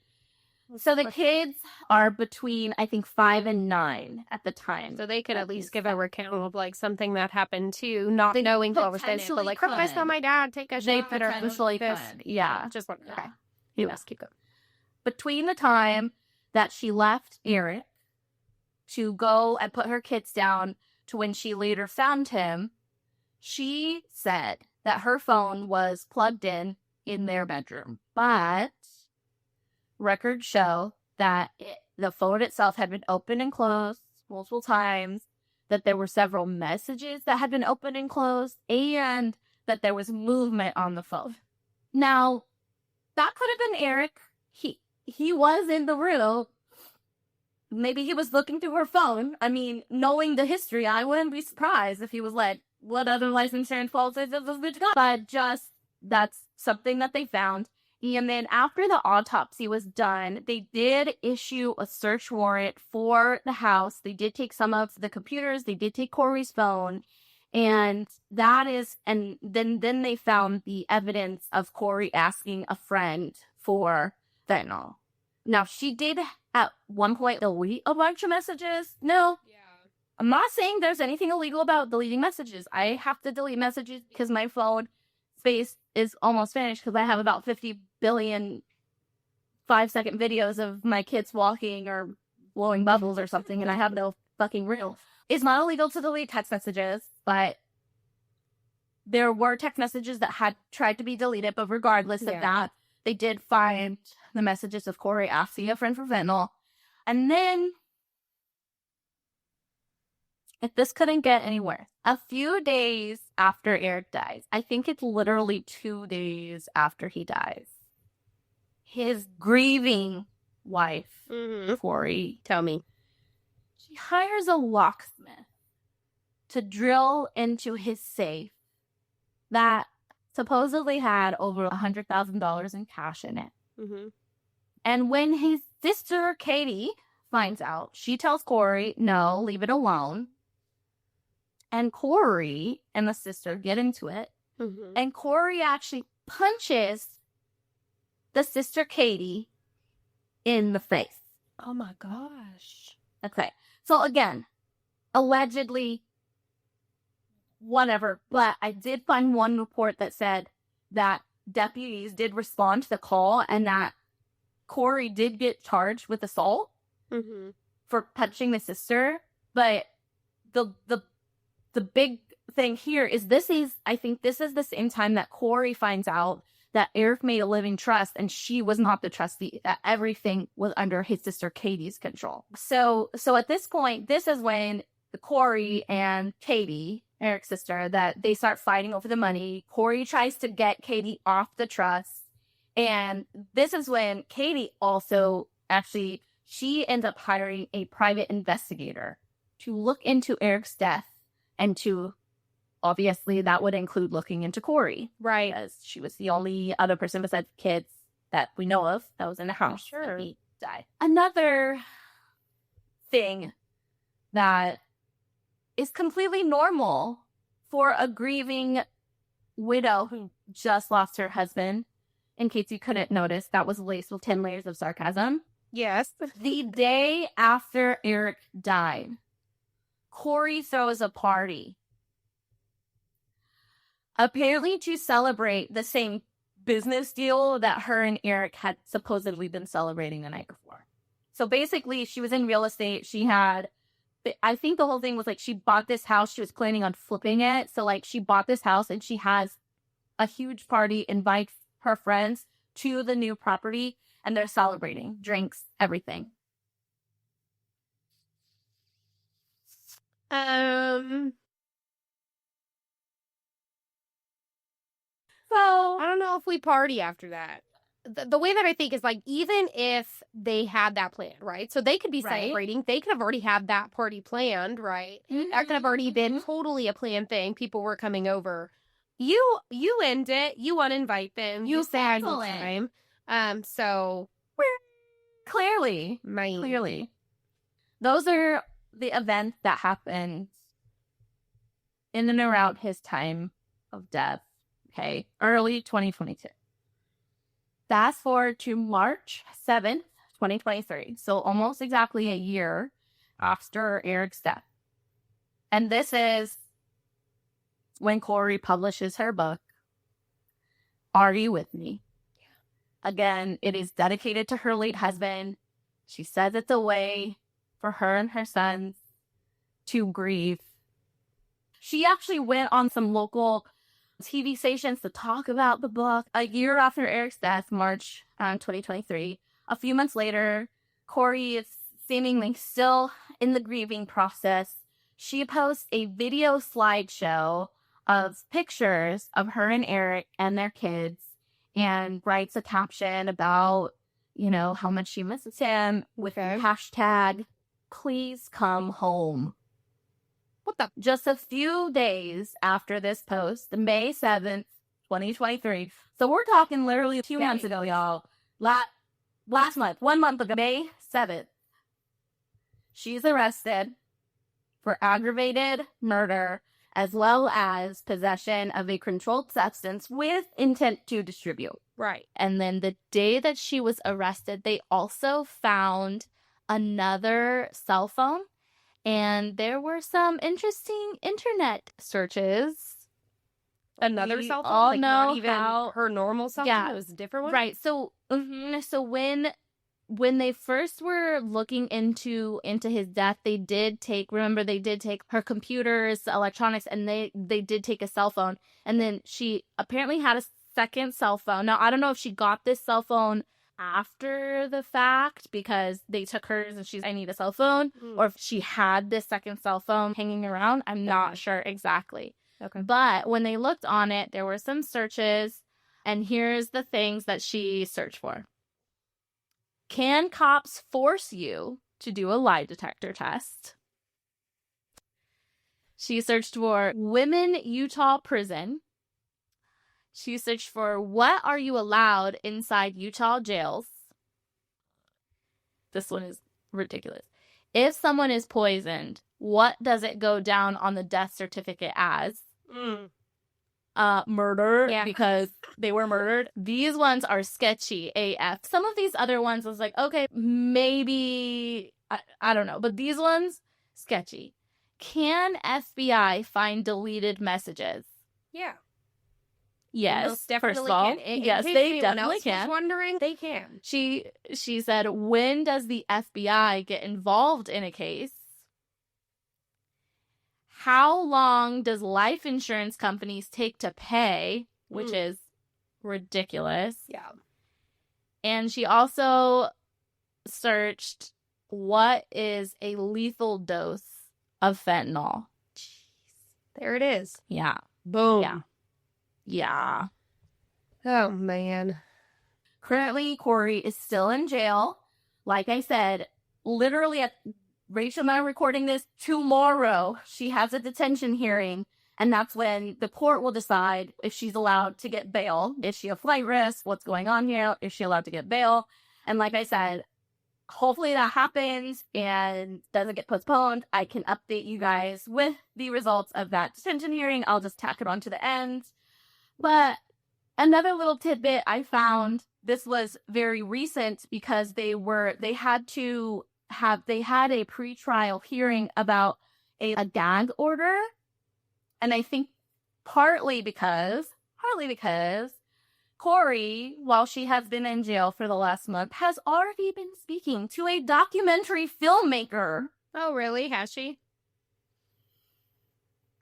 So the kids are between, I think, 5 and 9 at the time. So they could at least give a recount of like something that happened too, not knowing what was in it, but like, I saw my dad take a they shot. Potentially could. Yeah. Just one. Yeah. Okay. Yes, keep going. Between the time that she left Eric to go and put her kids down to when she later found him, she said that her phone was plugged in their bedroom. But records show that the phone itself had been opened and closed multiple times, that there were several messages that had been opened and closed, and that there was movement on the phone. Now, that could have been Eric. He was in the room. Maybe he was looking through her phone. I mean, knowing the history, I wouldn't be surprised if he was like, what other life insurance policies does this bitch got? But just, that's something that they found. And then after the autopsy was done, they did issue a search warrant for the house. They did take some of the computers. They did take Kouri's phone. And then they found the evidence of Kouri asking a friend for fentanyl. Now, she did at one point delete a bunch of messages. No. Yeah. I'm not saying there's anything illegal about deleting messages. I have to delete messages because my phone space is almost finished because I have about 50 billion 5-second videos of my kids walking or blowing bubbles or something, and I have no fucking reel. It's not illegal to delete text messages, but there were text messages that had tried to be deleted, but regardless of that, they did find the messages of Kouri asking a friend for fentanyl. And then, if this couldn't get any worse, a few days after Eric dies, I think it's literally 2 days after he dies, his grieving wife, Kouri, tell me, she hires a locksmith to drill into his safe that supposedly had over $100,000 in cash in it. And when his sister, Katie, finds out, she tells Kouri, no, leave it alone. and Kouri and the sister get into it. Mm-hmm. And Kouri actually punches the sister Katie in the face. Oh my gosh. Okay. So again, allegedly, whatever. But I did find one report that said that deputies did respond to the call and that Kouri did get charged with assault for punching the sister. But the big thing here is I think this is the same time that Kouri finds out that Eric made a living trust and she was not the trustee, that everything was under his sister Katie's control. So at this point, this is when the Kouri and Katie, Eric's sister, that they start fighting over the money. Kouri tries to get Katie off the trust. And this is when Katie also she ends up hiring a private investigator to look into Eric's death and to, obviously, that would include looking into Kouri. Right. Because she was the only other person besides kids that we know of that was in the house. Sure. When he died. Another thing that is completely normal for a grieving widow who just lost her husband, in case you couldn't notice, that was laced with 10 layers of sarcasm. Yes. The day after Eric died, Kouri throws a party. Apparently to celebrate the same business deal that her and Eric had supposedly been celebrating the night before. So basically, she was in real estate. I think the whole thing was like she bought this house. She was planning on flipping it. So like she bought this house and she has a huge party, invites her friends to the new property, and they're celebrating, drinks, everything. So I don't know if we party after that. The way that I think is like, even if they had that planned, right? So they could be celebrating. They could have already had that party planned, right? Mm-hmm. That could have already been totally a planned thing. People were coming over. You end it. You uninvite them. You say I time. So Clearly. Those are the events that happened in and around his time of death. Okay, early 2022. Fast forward to March 7th, 2023. So almost exactly a year after Eric's death. And this is when Kouri publishes her book, Are You With Me? Again, it is dedicated to her late husband. She says it's a way for her and her sons to grieve. She actually went on some local TV stations to talk about the book. A year after Eric's death, March 2023, a few months later, Kouri is seemingly still in the grieving process. She posts a video slideshow of pictures of her and Eric and their kids and writes a caption about, how much she misses him with the hashtag, please come home. Just a few days after this post, May 7th, 2023. So we're talking literally 2 months ago, y'all. Last month, 1 month ago, May 7th. She's arrested for aggravated murder as well as possession of a controlled substance with intent to distribute. Right. And then the day that she was arrested, they also found another cell phone. And there were some interesting internet searches. Another cell phone? All like know not even how her normal cell phone? It was a different one? Right. So, so when they first were looking into his death, they did take her computers, electronics, and they did take a cell phone. And then she apparently had a second cell phone. Now, I don't know if she got this cell phone after the fact because they took hers and I need a cell phone, or if she had this second cell phone hanging around. I'm not sure exactly. Okay. But when they looked on it, there were some searches, and here's the things that she searched for. Can cops force you to do a lie detector test? She searched for women Utah prison. She searched for what are you allowed inside Utah jails? This one is ridiculous. If someone is poisoned, what does it go down on the death certificate as? Murder, because they were murdered. These ones are sketchy AF. Some of these other ones was like, okay, maybe, I don't know. But these ones, sketchy. Can FBI find deleted messages? Yeah. Yes, definitely first of all, can. yes, they definitely can. Wondering, they can. She said, when does the FBI get involved in a case? How long does life insurance companies take to pay? Which is ridiculous. Yeah. And she also searched, what is a lethal dose of fentanyl? Jeez. There it is. Yeah. Boom. Yeah. Yeah. Oh, man. Currently, Kouri is still in jail. Like I said, literally Rachel and I are recording this tomorrow. She has a detention hearing, and that's when the court will decide if she's allowed to get bail. Is she a flight risk? What's going on here? Is she allowed to get bail? And like I said, hopefully that happens and doesn't get postponed. I can update you guys with the results of that detention hearing. I'll just tack it on to the end. But another little tidbit I found, this was very recent because they had a pretrial hearing about a gag order. And I think partly because Kouri, while she has been in jail for the last month, has already been speaking to a documentary filmmaker. Oh, really? Has she?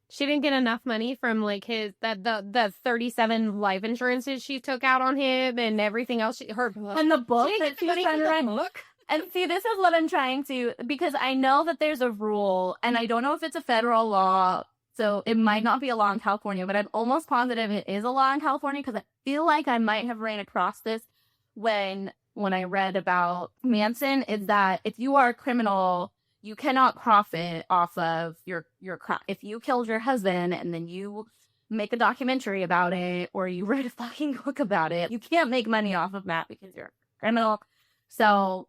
She didn't get enough money from like the 37 life insurances she took out on him and everything else. And the book that she was trying to write. Look. And see, this is what I'm trying to, because I know that there's a rule, and I don't know if it's a federal law, so it might not be a law in California, but I'm almost positive it is a law in California, because I feel like I might have ran across this when I read about Manson, is that if you are a criminal, you cannot profit off of your crime. If you killed your husband and then you make a documentary about it, or you write a fucking book about it, you can't make money off of that because you're a criminal. So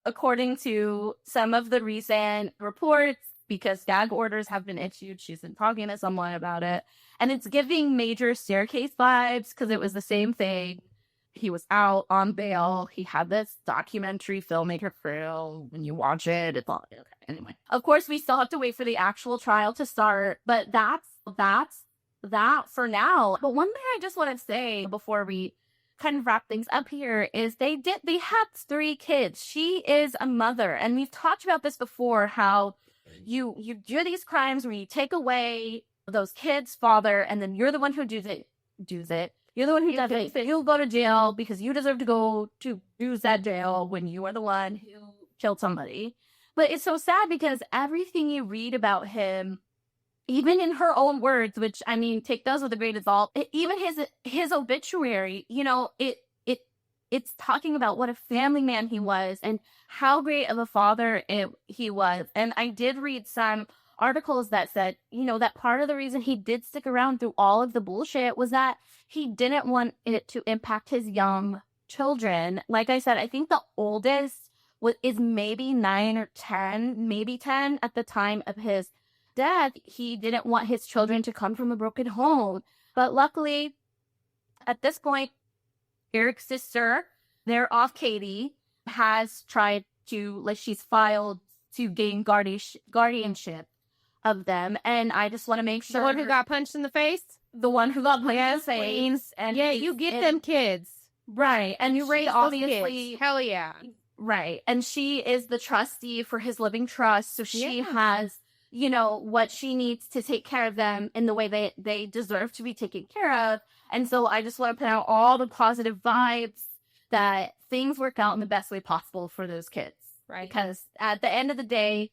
according to some of the recent reports, because gag orders have been issued, she's been talking to someone about it, and it's giving major staircase vibes because it was the same thing. He was out on bail. He had this documentary filmmaker crew. When you watch it, it's all okay. Anyway, of course, we still have to wait for the actual trial to start, but that's that for now. But one thing I just want to say before we kind of wrap things up here is they had 3 kids. She is a mother, and we've talked about this before, how you do these crimes where you take away those kids' father, and then you're the one who does it. You're the one who does it. You'll go to jail because you deserve to go to use that jail when you are the one who killed somebody. But it's so sad because everything you read about him, even in her own words, which, I mean, take those with a grain of salt, even his obituary, you know, it's talking about what a family man he was and how great of a father he was. And I did read some articles that said, you know, that part of the reason he did stick around through all of the bullshit was that he didn't want it to impact his young children. Like I said, I think the oldest is maybe 9 or 10, maybe 10 at the time of his death. He didn't want his children to come from a broken home. But luckily, at this point, Eric's sister, they're off Katie, has tried to, like, she's filed to gain guardianship of them. And I just want to make sure. The one who got punched in the face? The one who got punched in the face. And yeah, you get them kids. Right. And you raise obviously kids. Hell yeah. Right. And she is the trustee for his living trust. So she has, you know, what she needs to take care of them in the way they deserve to be taken care of. And so I just want to put out all the positive vibes that things work out in the best way possible for those kids. Right. Because at the end of the day,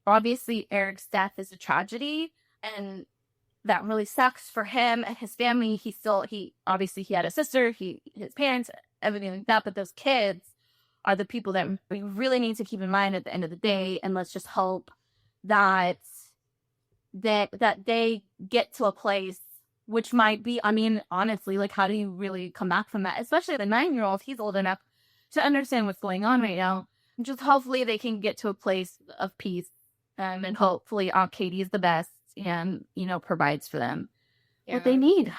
obviously Eric's death is a tragedy, and that really sucks for him and his family. He obviously had a sister, his parents, everything like that, but those kids are the people that we really need to keep in mind at the end of the day. And let's just hope that they get to a place, which might be, I mean, honestly, like, how do you really come back from that? Especially the 9-year-old, he's old enough to understand what's going on right now. Just hopefully they can get to a place of peace And hopefully Aunt Katie is the best and, provides for them what they need.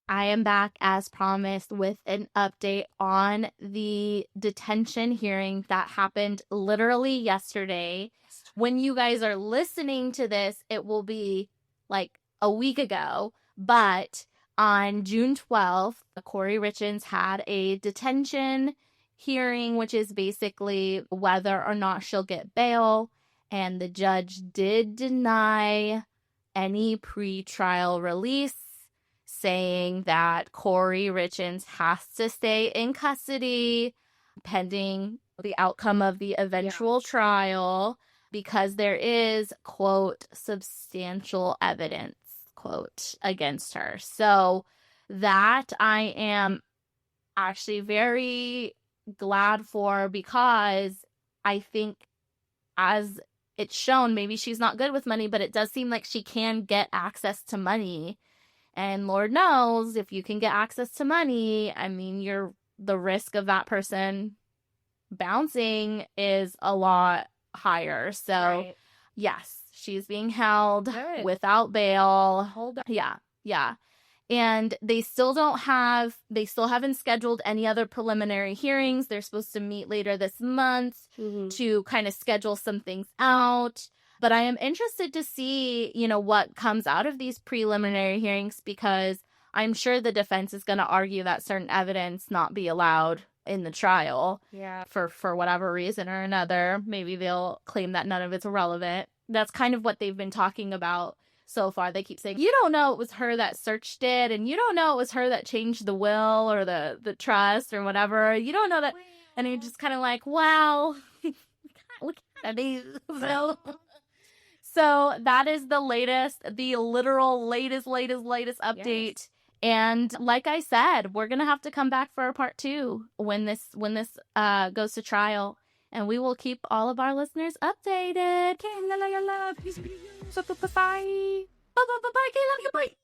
I am back as promised with an update on the detention hearing that happened literally yesterday. When you guys are listening to this, it will be like a week ago, but on June 12th, Kouri Richins had a detention hearing, which is basically whether or not she'll get bail, and the judge did deny any pre-trial release, saying that Kouri Richins has to stay in custody pending the outcome of the eventual trial because there is, quote, substantial evidence, quote, against her. So that I am actually very glad for, because I think as it's shown, maybe she's not good with money, but it does seem like she can get access to money. And Lord knows, if you can get access to money, I mean, the risk of that person bouncing is a lot higher. So, yes, she's being held without bail. Yeah. And they still haven't scheduled any other preliminary hearings. They're supposed to meet later this month to kind of schedule some things out. But I am interested to see, what comes out of these preliminary hearings, because I'm sure the defense is going to argue that certain evidence not be allowed in the trial for whatever reason or another. Maybe they'll claim that none of it's relevant. That's kind of what they've been talking about so far. They keep saying, you don't know it was her that searched it, and you don't know it was her that changed the will or the trust or whatever. You don't know that. And you're just kind of like, wow, look at these. So that is the literal latest update. Yes. And like I said, we're going to have to come back for a part 2 when this goes to trial. And we will keep all of our listeners updated. Okay, bye. Bye. Bye. Bye. Bye. Bye.